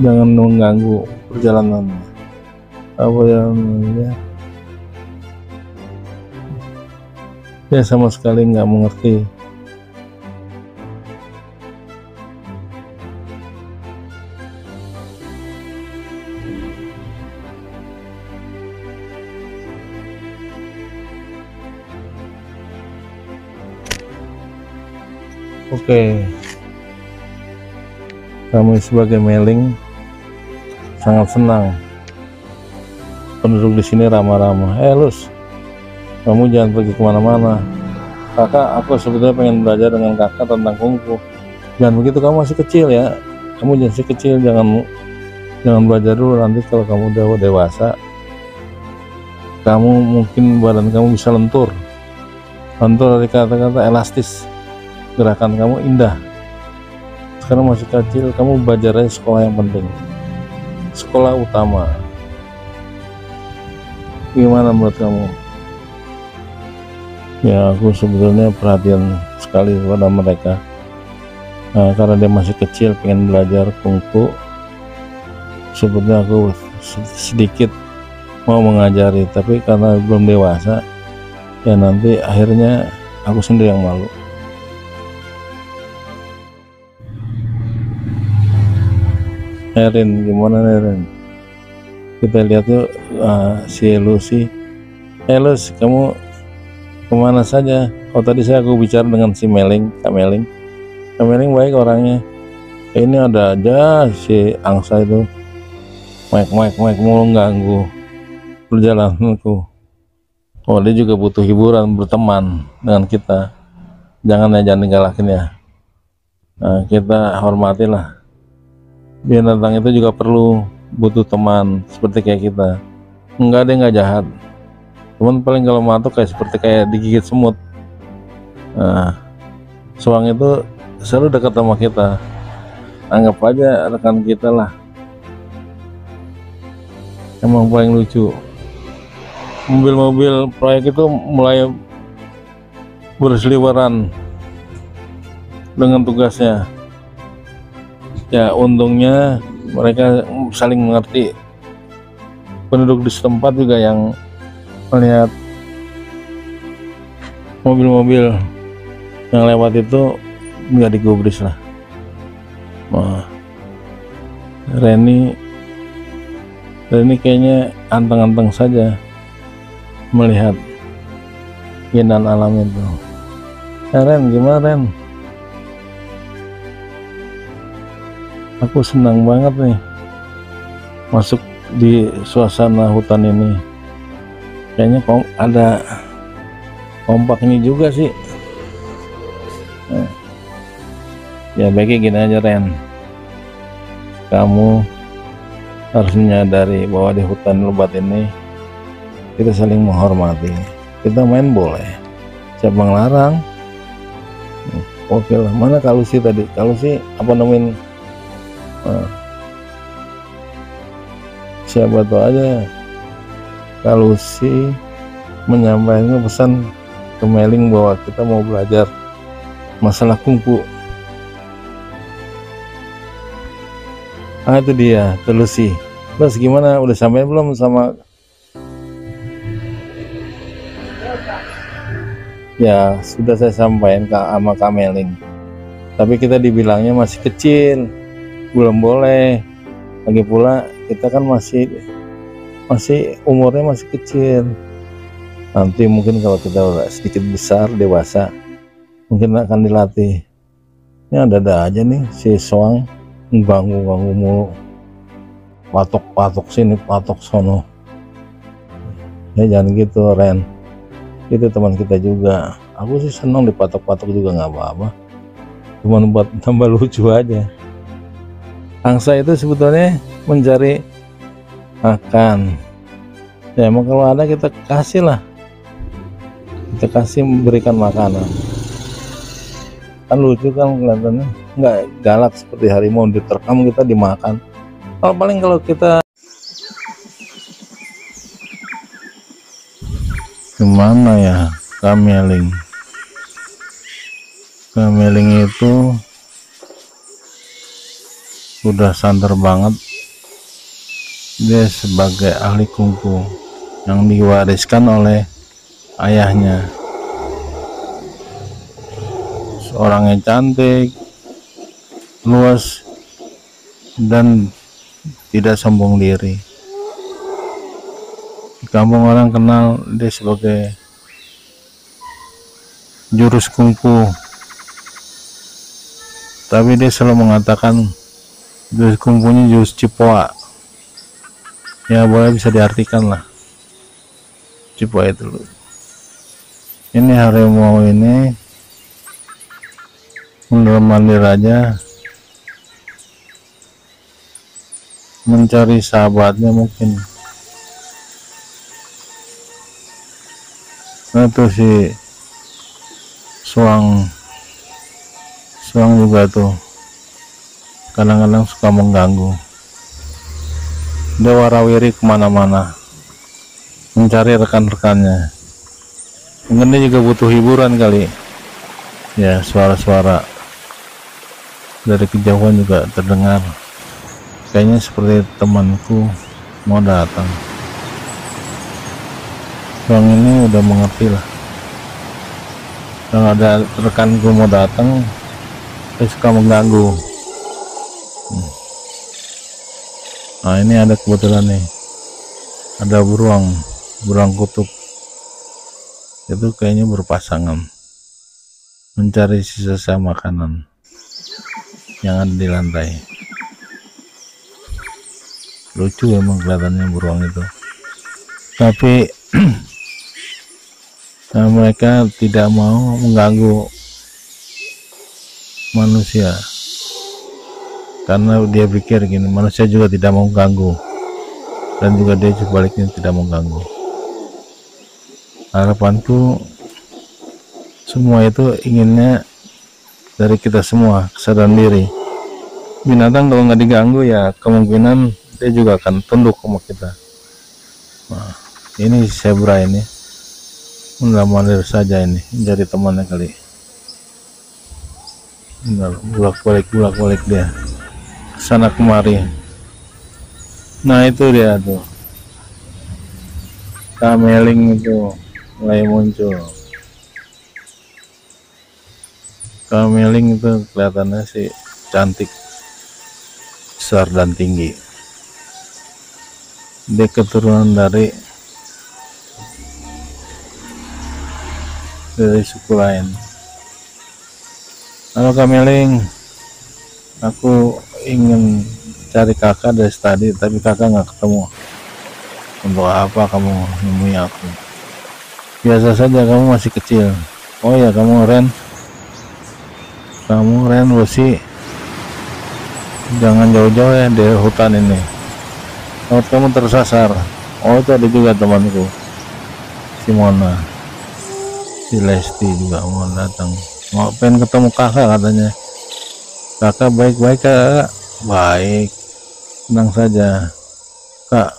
jangan mengganggu perjalanannya. Apa yang dia sama sekali nggak mengerti. Oke, kami sebagai Meling sangat senang penduduk di sini ramah-ramah. Lus, kamu jangan pergi kemana-mana. Kakak, aku sebetulnya pengen belajar dengan kakak tentang kungfu. Jangan begitu, kamu masih kecil ya. Kamu masih kecil, jangan belajar dulu. Nanti kalau kamu udah dewasa, kamu mungkin badan kamu bisa lentur dari kata-kata elastis. Gerakan kamu indah. Sekarang masih kecil, kamu belajar aja sekolah yang penting, sekolah utama. Gimana menurut kamu? Ya, aku sebetulnya perhatian sekali kepada mereka. Nah, karena dia masih kecil pengen belajar kungfu, sebetulnya aku sedikit mau mengajari, tapi karena belum dewasa ya nanti akhirnya aku sendiri yang malu. Erin, gimana Erin? Kita lihat yuk si Lucy. Lus, kamu kemana saja? Oh, tadi aku bicara dengan si Meling, Kak Meling. Kak Meling baik orangnya. Ini ada aja si angsa itu, maik mulu ganggu perjalananku. Oh, dia juga butuh hiburan, berteman dengan kita. Jangan digalakin ya. Nah, kita hormatilah. Binatang itu juga butuh teman seperti kayak kita. Enggak, dia nggak jahat, cuman paling kalau matuk kayak digigit semut. Nah, soang itu selalu dekat sama kita, anggap aja rekan kita lah. Emang paling lucu, mobil-mobil proyek itu mulai berseliweran dengan tugasnya. Ya, untungnya mereka saling mengerti penduduk di setempat juga yang melihat mobil-mobil yang lewat itu nggak digubris lah. Wah, Reni kayaknya anteng-anteng saja melihat keindahan alam itu. Ren, gimana Ren? Aku senang banget nih masuk di suasana hutan ini. Kayaknya ada kompaknya juga sih. Ya baiknya gini aja Ren, kamu harus menyadari bahwa di hutan lebat ini kita saling menghormati. Kita main boleh, siapa ngelarang? Oke lah. Mana Kalusi tadi? Kalusi apa nemuin siapa tahu aja Kalusi menyampaikan pesan ke Meling bahwa kita mau belajar masalah kungfu. Itu dia, Lucy. Terus gimana? Udah sampai belum sama? Ya, sudah saya sampaikan sama Kak Meling. Tapi kita dibilangnya masih kecil, belum boleh. Lagi pula kita kan masih umurnya masih kecil. Nanti mungkin kalau kita udah sedikit besar, dewasa, mungkin akan dilatih. Ini ada aja nih si Soang ganggu mulu, patok sini patok sono. Ya jangan gitu Ren, itu teman kita juga. Aku sih senang dipatok-patok juga, nggak apa-apa, cuma buat tambah lucu aja. Angsa itu sebetulnya mencari makan ya, emang kalau ada kita kasih lah, kita kasih, memberikan makanan. Kan lucu kan kelihatannya, nggak galak seperti harimau diterkam kita dimakan. Paling kalau kita gimana ya, Kameling itu udah santer banget. Dia sebagai ahli kungfu yang diwariskan oleh ayahnya. Orangnya cantik, luas, dan tidak sombong diri. Di kampung orang kenal dia sebagai jurus kungfu, tapi dia selalu mengatakan jurus kungfunya jurus Cipoa. Ya boleh bisa diartikan lah, Cipoa itu. Ini harimau ini mondar-mandir aja mencari sahabatnya mungkin. Nah tuh si Suang juga tuh kadang-kadang suka mengganggu. Dia warawiri kemana-mana mencari rekan-rekannya. Mungkin dia juga butuh hiburan kali ya, suara-suara dari kejauhan juga terdengar. Kayaknya seperti temanku mau datang. Bang ini udah mengerti lah, kalau ada rekanku mau datang dia suka mengganggu. Nah ini ada kebetulan nih, ada beruang kutub itu kayaknya berpasangan mencari sisa makanan yang ada di lantai. Lucu emang kelihatannya beruang itu, tapi nah, mereka tidak mau mengganggu manusia karena dia pikir gini, manusia juga tidak mau ganggu, dan juga dia sebaliknya tidak mau ganggu. Harapanku semua itu inginnya dari kita semua kesadaran diri. Binatang kalau nggak diganggu ya kemungkinan dia juga akan tunduk sama kita. Nah, ini zebra ini mengalir saja, ini jadi temannya kali. Bulak-balik dia kesana kemari. Nah itu dia tuh Kameling itu mulai muncul. Kameling itu kelihatannya sih cantik, besar dan tinggi. Dia keturunan dari suku lain. Halo Kameling, aku ingin cari kakak dari tadi, tapi kakak nggak ketemu. Untuk apa kamu nemui aku? Biasa saja, kamu masih kecil. Oh ya, kamu Ren Lucy, jangan jauh-jauh ya dari hutan ini. Kalau kamu tersasar. Oh, itu ada juga temanku, si Mona, si Lesti juga mau datang. Mau pengen ketemu kakak katanya. Kakak baik-baik kak. Baik, tenang saja kak.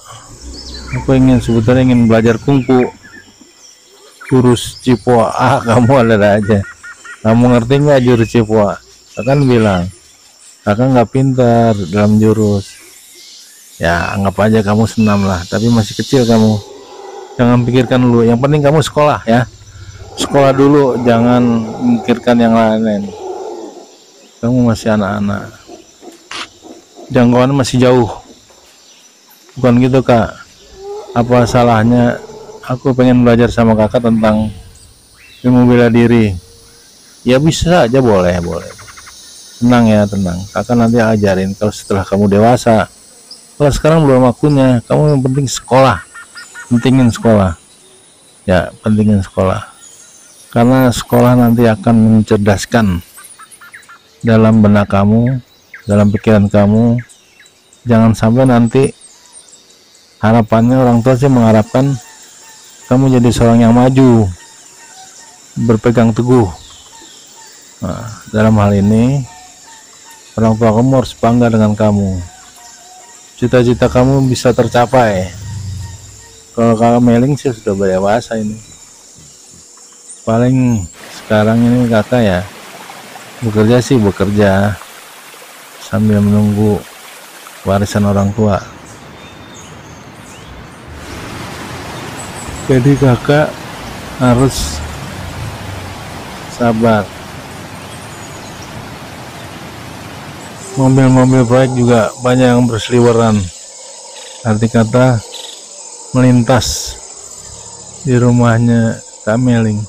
Aku sebetulnya ingin belajar kungfu, jurus Cipoa. Kamu ada aja. Kamu ngerti nggak jurus Cipoa? Kakak bilang kakak nggak pintar dalam jurus. Ya anggap aja kamu senam lah, tapi masih kecil kamu. Jangan pikirkan dulu, yang penting kamu sekolah ya. Sekolah dulu, jangan memikirkan yang lain-lain. Kamu masih anak-anak, jangkauan masih jauh. Bukan gitu kak. Apa salahnya aku pengen belajar sama kakak tentang ilmu bela diri? Ya bisa aja, boleh. Tenang ya, tenang. Kakak nanti ajarin kalau setelah kamu dewasa. Kalau sekarang belum waktunya. Kamu yang penting sekolah. Pentingin sekolah. Ya, pentingin sekolah. Karena sekolah nanti akan mencerdaskan dalam benak kamu, dalam pikiran kamu. Jangan sampai nanti harapannya orang tua sih mengharapkan kamu jadi seorang yang maju, berpegang teguh. Nah, dalam hal ini orang tua kamu harus bangga dengan kamu. Cita-cita kamu bisa tercapai. Kalau Kameling sih sudah dewasa ini. Paling sekarang ini kakak ya bekerja sambil menunggu warisan orang tua. Jadi kakak harus sabar. Mobil-mobil proyek juga banyak yang berseliweran, arti kata melintas di rumahnya Kameling.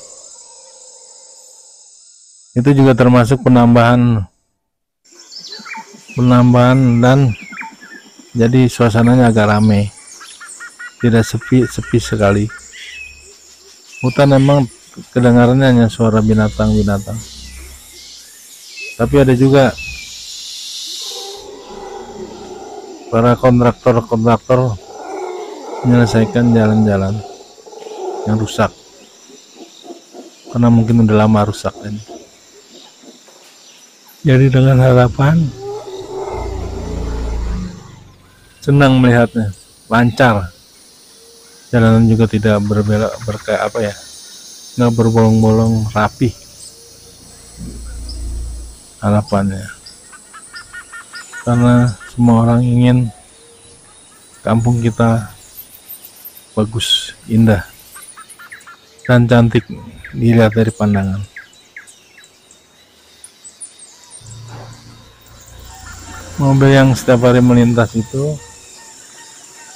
Itu juga termasuk penambahan dan jadi suasananya agak ramai, tidak sepi sekali. Hutan memang kedengarannya hanya suara binatang-binatang, tapi ada juga para kontraktor menyelesaikan jalan-jalan yang rusak, karena mungkin udah lama rusak ini. Jadi dengan harapan senang melihatnya, lancar, jalanan juga tidak berbelok nggak berbolong-bolong, rapi. Harapannya, karena semua orang ingin kampung kita bagus, indah, dan cantik dilihat dari pandangan. Mobil yang setiap hari melintas itu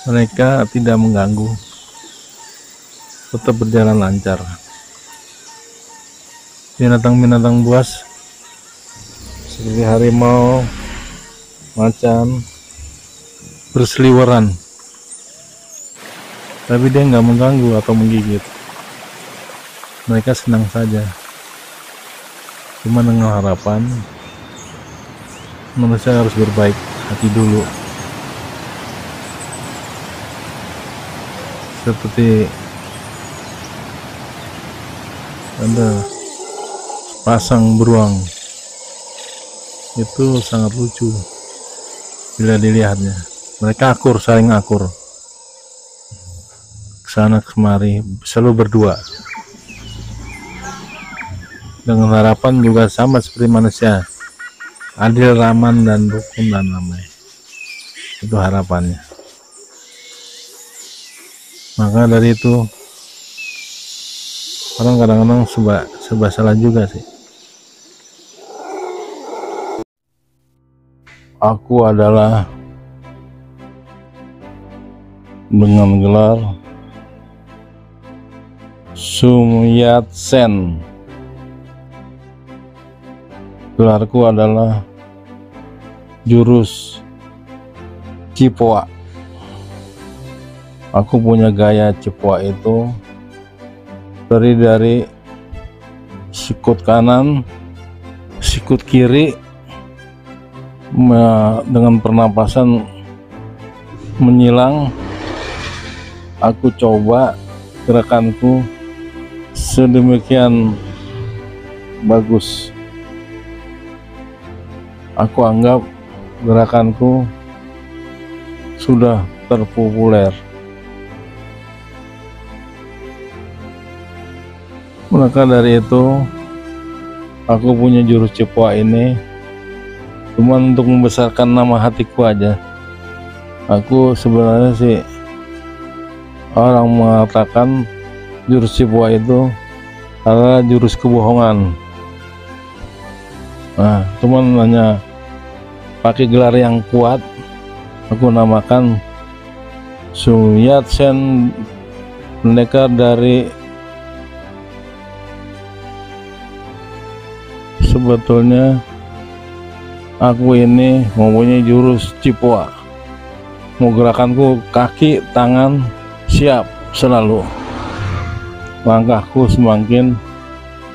mereka tidak mengganggu, tetap berjalan lancar. Binatang-binatang buas seperti harimau, macan berseliweran, tapi dia nggak mengganggu atau menggigit. Mereka senang saja. Cuma dengan harapan manusia harus berbaik hati dulu, seperti ada pasang beruang. Itu sangat lucu bila dilihatnya. Mereka saling akur, kesana kemari, selalu berdua, dengan harapan juga sama seperti manusia, adil, ramah, dan rukun dan damai. Itu harapannya. Maka dari itu orang kadang-kadang serba salah juga sih. Aku adalah dengan gelar Sun Yat-sen. Gelarku adalah jurus Cipoa. Aku punya gaya Cipoa itu terdiri dari sikut kanan, sikut kiri, dengan pernapasan menyilang. Aku coba gerakanku sedemikian bagus. Aku anggap gerakanku sudah terpopuler. Maka dari itu aku punya jurus Cipoa ini cuma untuk membesarkan nama hatiku aja. Aku sebenarnya sih, orang mengatakan jurus Cipoa itu adalah jurus kebohongan. Nah, cuman hanya pakai gelar yang kuat, aku namakan Sun Yat-sen, pendekar dari, sebetulnya aku ini mempunyai jurus Cipoa. Mau gerakanku kaki, tangan, siap selalu. Langkahku semakin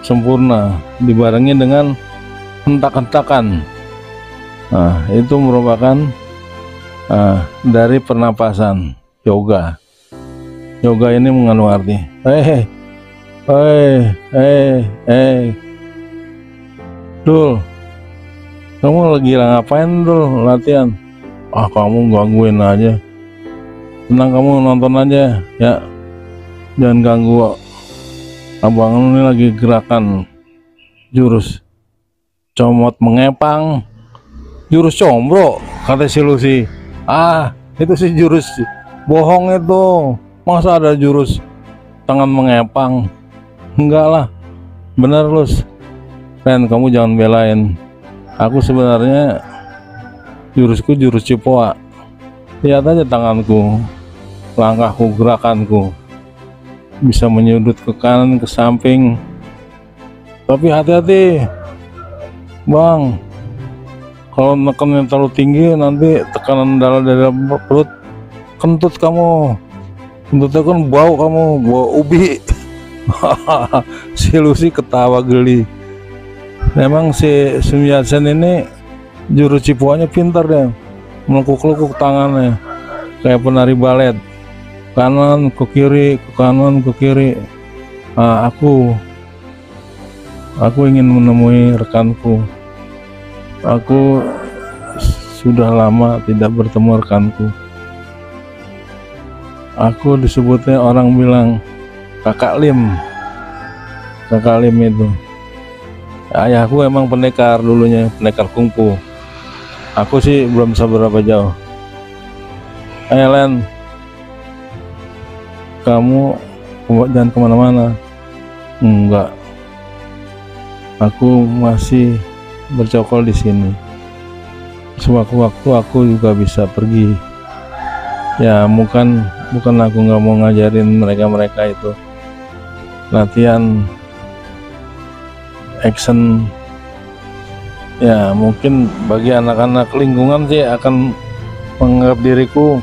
sempurna dibarengi dengan hentak-hentakan. Nah, itu merupakan dari pernapasan yoga. Yoga ini mengandung arti Dul, kamu lagi ngapain Dul? Latihan? Kamu gangguin aja. Tenang, kamu nonton aja ya, jangan ganggu abang ini lagi gerakan jurus comot mengepang, jurus combro kata si Lucy. Itu sih jurus bohong itu. Masa ada jurus tangan mengepang? Enggak lah, bener Lus. Ren, kamu jangan belain. Aku sebenarnya jurusku jurus Cipoa. Lihat aja tanganku, langkahku, gerakanku bisa menyudut ke kanan, ke samping. Tapi hati-hati Bang, kalau nekannya terlalu tinggi nanti tekanan darah dari perut kentut kamu. Kentutnya kan bau, kamu bau ubi. Si Lucy ketawa geli. Memang si Sun Yat-sen ini jurus Cipoanya pintar deh, melekuk-lekuk tangannya kayak penari balet, kanan ke kiri, ke kanan ke kiri. Aku ingin menemui rekanku. Aku sudah lama tidak bertemu rekanku. Aku disebutnya orang bilang Kakak Lim. Kakak Lim itu ayahku emang pendekar dulunya, pendekar kungfu. Aku sih belum seberapa jauh. Ayo Len, kamu jangan kemana-mana. Enggak, aku masih bercokol di sini. Sewaktu-waktu aku juga bisa pergi. Ya bukan aku nggak mau ngajarin mereka itu latihan action. Ya mungkin bagi anak-anak lingkungan sih akan menganggap diriku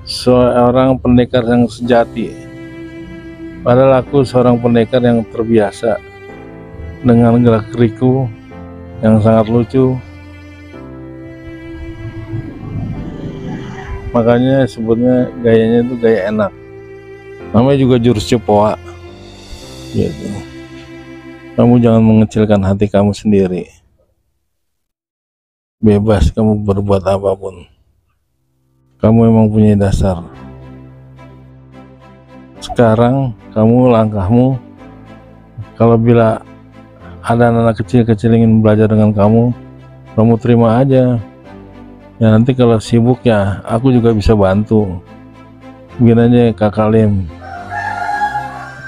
seorang pendekar yang sejati. Padahal aku seorang pendekar yang terbiasa dengan gerak-gerikku yang sangat lucu. Makanya sebutnya gayanya itu gaya enak. Namanya juga jurus Cipoa gitu. Kamu jangan mengecilkan hati kamu sendiri. Bebas kamu berbuat apapun. Kamu memang punya dasar. Sekarang kamu langkahmu, kalau bila ada anak kecil-kecil ingin belajar dengan kamu terima aja. Ya nanti kalau sibuk ya aku juga bisa bantu. Begini aja Kakak Lim,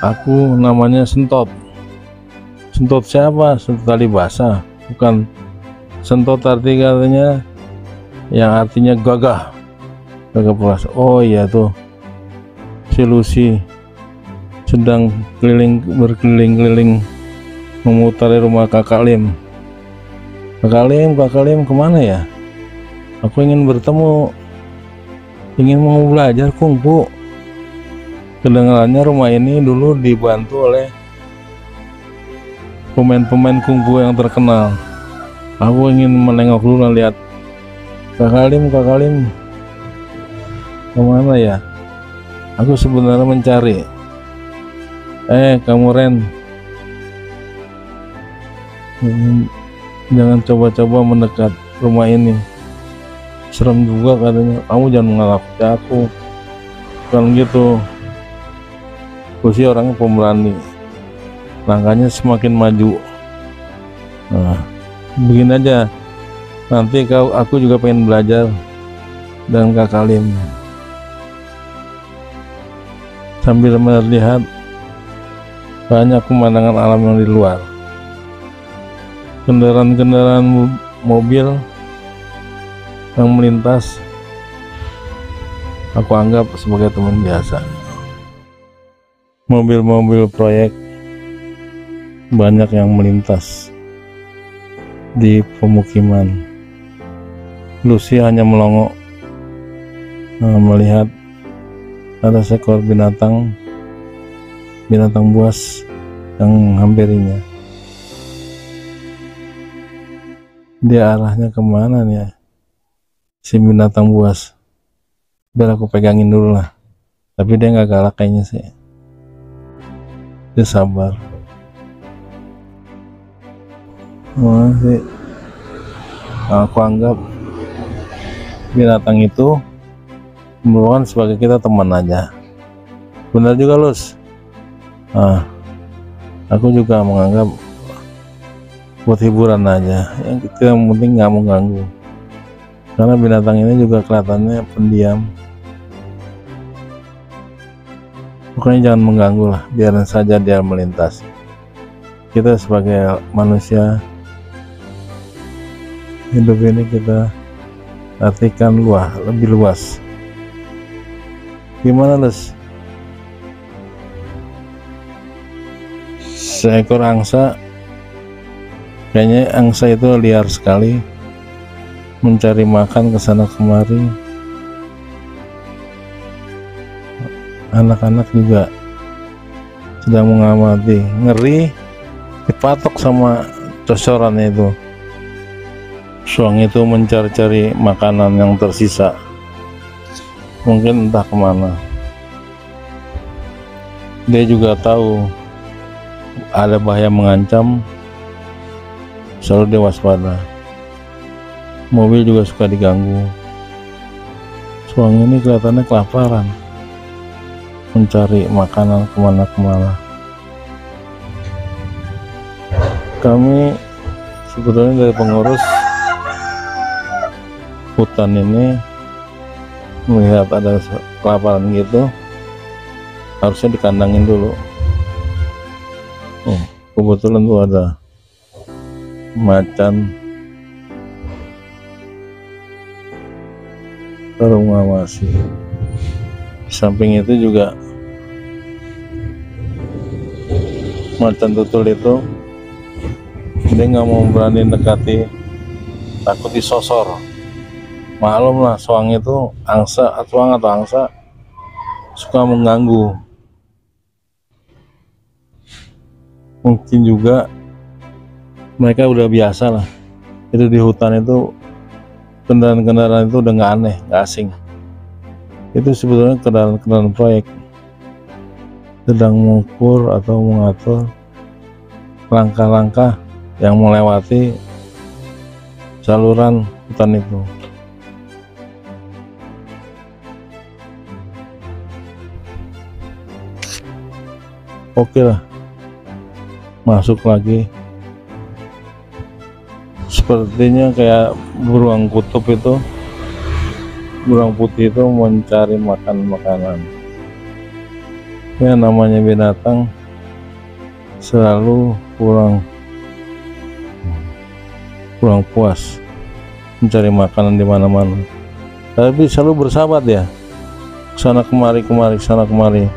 aku namanya Sentot. Sentot siapa? Sentot tali basah, bukan sentot arti katanya yang artinya gagah, gagah perkasa. Oh iya tuh, si Lucy sedang berkeliling-keliling memutari rumah Kakak Lim. Kakak Lim kemana ya? Aku ingin bertemu, ingin mau belajar kungfu. Kedengarannya rumah ini dulu dibantu oleh pemain-pemain kungfu yang terkenal. Aku ingin menengok dulu, lihat Kakak Lim kemana ya? Aku sebenarnya mencari. Kamu Ren, jangan coba-coba mendekat rumah ini, serem juga katanya. Kamu jangan menghadapi aku, bukan gitu. Aku sih orangnya pemberani, langkahnya semakin maju. Nah, begini aja, nanti aku juga pengen belajar dengan Kakak Lim sambil melihat banyak pemandangan alam yang di luar. Kendaraan-kendaraan mobil yang melintas aku anggap sebagai teman biasa. Mobil-mobil proyek banyak yang melintas di pemukiman. Lucy hanya melongo melihat ada seekor binatang buas yang menghampirinya. Dia arahnya kemana nih ya, si binatang buas? Biar aku pegangin dulu lah. Tapi dia nggak galak kayaknya sih, dia sabar. Sih, aku anggap binatang itu merupakan sebagai kita teman aja. Benar juga Lus. Aku juga menganggap buat hiburan aja, yang penting nggak mengganggu. Karena binatang ini juga kelihatannya pendiam. Pokoknya jangan mengganggu lah, biarin saja dia melintas. Kita sebagai manusia hidup ini kita artikan lebih luas. Gimana Lus? Seekor angsa, kayaknya angsa itu liar sekali, mencari makan ke sana kemari. Anak-anak juga sedang mengamati, ngeri dipatok sama cocorannya itu. Suang itu mencari-cari makanan yang tersisa, mungkin entah kemana. Dia juga tahu ada bahaya mengancam, selalu dia waspada. Mobil juga suka diganggu. Suang ini kelihatannya kelaparan, mencari makanan kemana-kemana. Kami sebetulnya dari pengurus hutan ini melihat ada kelaparan gitu, harusnya dikandangin dulu. Kebetulan tuh ada macan terungawasi. Di samping itu juga macan tutul itu dia nggak mau berani dekati, takut disosor. Maklum lah, soang itu angsa suka mengganggu. Mungkin juga mereka udah biasa lah, itu di hutan itu kendaraan-kendaraan itu udah nggak aneh, nggak asing. Itu sebetulnya kendaraan proyek sedang mengukur atau mengatur langkah-langkah yang melewati saluran hutan itu. Oke lah, masuk lagi. Sepertinya kayak beruang kutub itu, beruang putih itu mencari makan makanan. Ya namanya binatang selalu kurang puas mencari makanan di mana-mana, tapi selalu bersahabat ya, sana kemari sana kemari.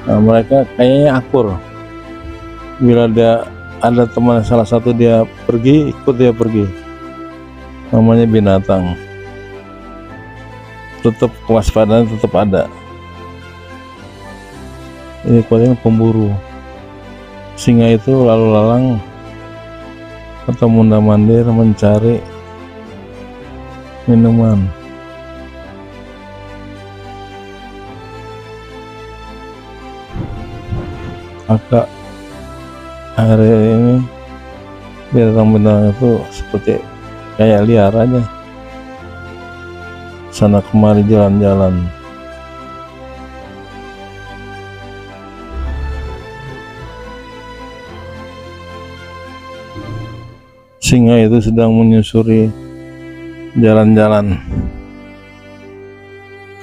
Nah, mereka kayaknya akur. Bila dia ada teman salah satu dia pergi, ikut dia pergi. Namanya binatang, tetap kewaspadaan tetap ada. Ini kuatnya pemburu. Singa itu lalu lalang atau mondar-mandir mencari minuman. Maka hari ini binatang-binatang itu seperti kayak liar aja, sana kemari jalan-jalan. Singa itu sedang menyusuri jalan-jalan,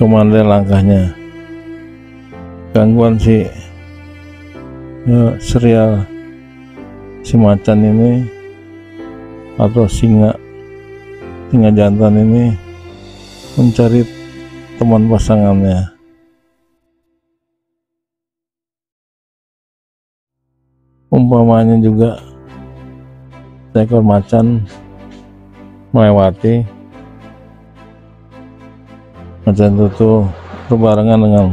kemana langkahnya. Gangguan si serial si macan ini atau singa jantan ini mencari teman pasangannya. Umpamanya juga seekor macan melewati, macan itu berbarengan dengan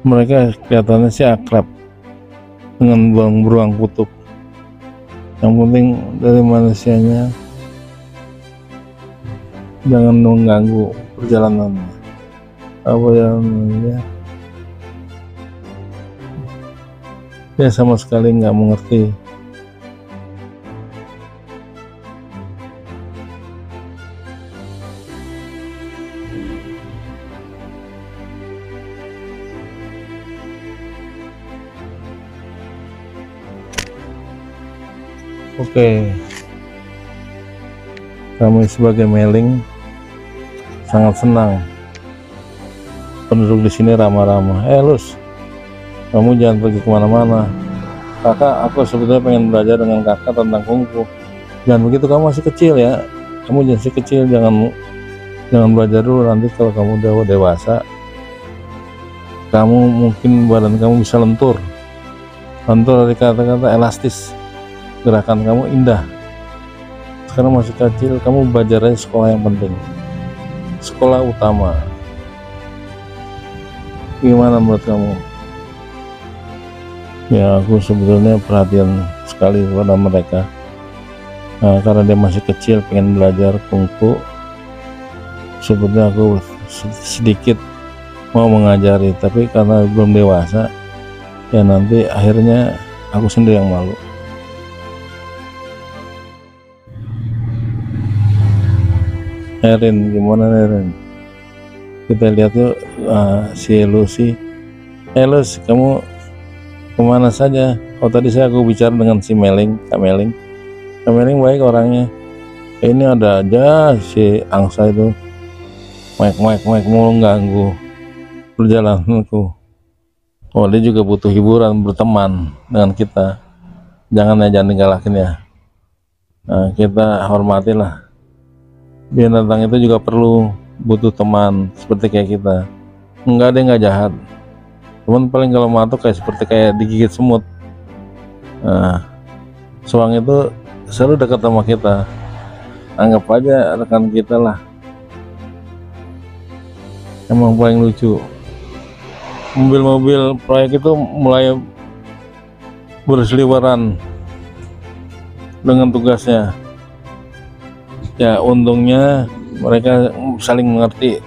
mereka, kelihatannya sih akrab dengan beruang kutub. Yang penting dari manusianya jangan mengganggu perjalanannya. Apa yang dia sama sekali nggak mengerti. Oke, kami sebagai mailing sangat senang penduduk di sini ramah-ramah. Lus, kamu jangan pergi kemana-mana. Kakak, aku sebetulnya pengen belajar dengan kakak tentang kungfu. Jangan begitu, kamu masih kecil ya. Kamu masih kecil, jangan belajar dulu. Nanti kalau kamu udah dewasa, kamu mungkin badan kamu bisa lentur dari kata-kata elastis. Gerakan kamu indah. Sekarang masih kecil, kamu belajar aja sekolah yang penting, sekolah utama. Gimana menurut kamu? Ya, aku sebetulnya perhatian sekali kepada mereka. Nah, karena dia masih kecil pengen belajar kungfu, sebetulnya aku sedikit mau mengajari, tapi karena belum dewasa, ya nanti akhirnya aku sendiri yang malu. Erin, gimana Erin? Kita lihat tuh si Lucy. Lus, kamu kemana saja? Oh, tadi aku bicara dengan si Meling, Kak Meling. Kak Meling baik orangnya. Ini ada aja si angsa itu, maik mulu ganggu perjalananku. Oh, dia juga butuh hiburan, berteman dengan kita. Jangan digalakin ya. Nah, kita hormatilah. Binatang itu juga butuh teman seperti kayak kita. Enggak, dia nggak jahat, cuman paling kalau matuk seperti kayak digigit semut. Nah, soang itu selalu dekat sama kita. Anggap aja rekan kita lah. Emang paling lucu. Mobil-mobil proyek itu mulai berseliweran dengan tugasnya. Ya, untungnya mereka saling mengerti.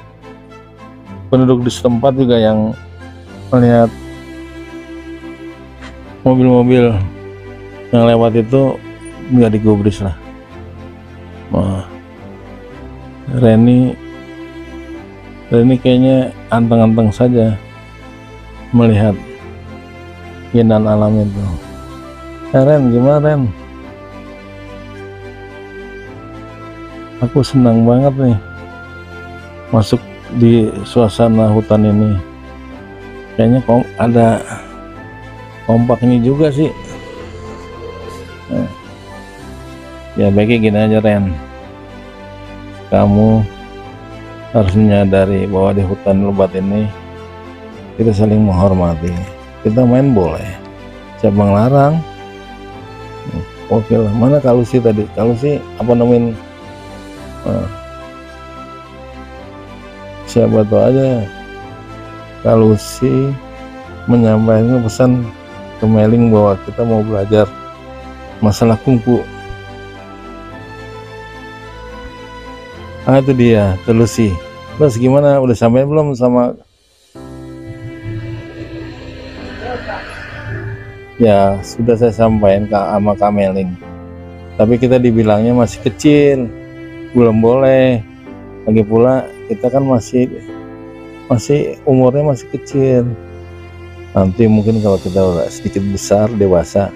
Penduduk di setempat juga yang melihat mobil-mobil yang lewat itu nggak digubris lah. Wah, Reni kayaknya anteng-anteng saja melihat keindahan alam itu. Ren, gimana Ren? Aku senang banget nih masuk di suasana hutan ini. kayaknya ada kompaknya juga sih. Nah, ya baiknya gini aja Ren, kamu harus menyadari bahwa di hutan lebat ini kita saling menghormati. Kita main boleh, siapa ngelarang. Oke lah. Mana Kalusi tadi? Kalusi apa nemuin siapa tahu aja Kalusi menyampaikan pesan ke Meling bahwa kita mau belajar masalah kungfu. Itu dia Kalusi. Terus gimana, udah sampai belum sama? Ya sudah saya sampaikan sama Kak Meling, tapi kita dibilangnya masih kecil, belum boleh. Lagi pula kita kan masih umurnya masih kecil. Nanti mungkin kalau kita udah sedikit besar dewasa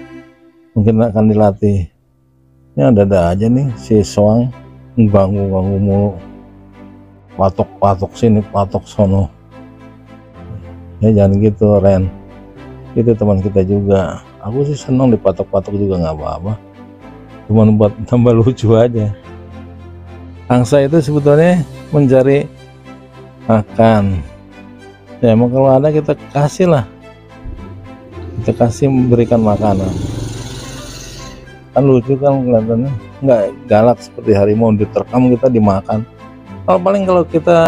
mungkin akan dilatih. Ini ada aja nih si Soang ganggu mulu, patok sini patok sono. Ya jangan gitu Ren, itu teman kita juga. Aku sih senang dipatok-patok juga, nggak apa-apa, cuman buat tambah lucu aja. Angsa itu sebetulnya mencari makan. Ya emang kalau ada kita kasih lah, kita kasih, memberikan makanan. Kan lucu kan kelihatannya, nggak galak seperti harimau diterkam kita dimakan. Paling kalau kita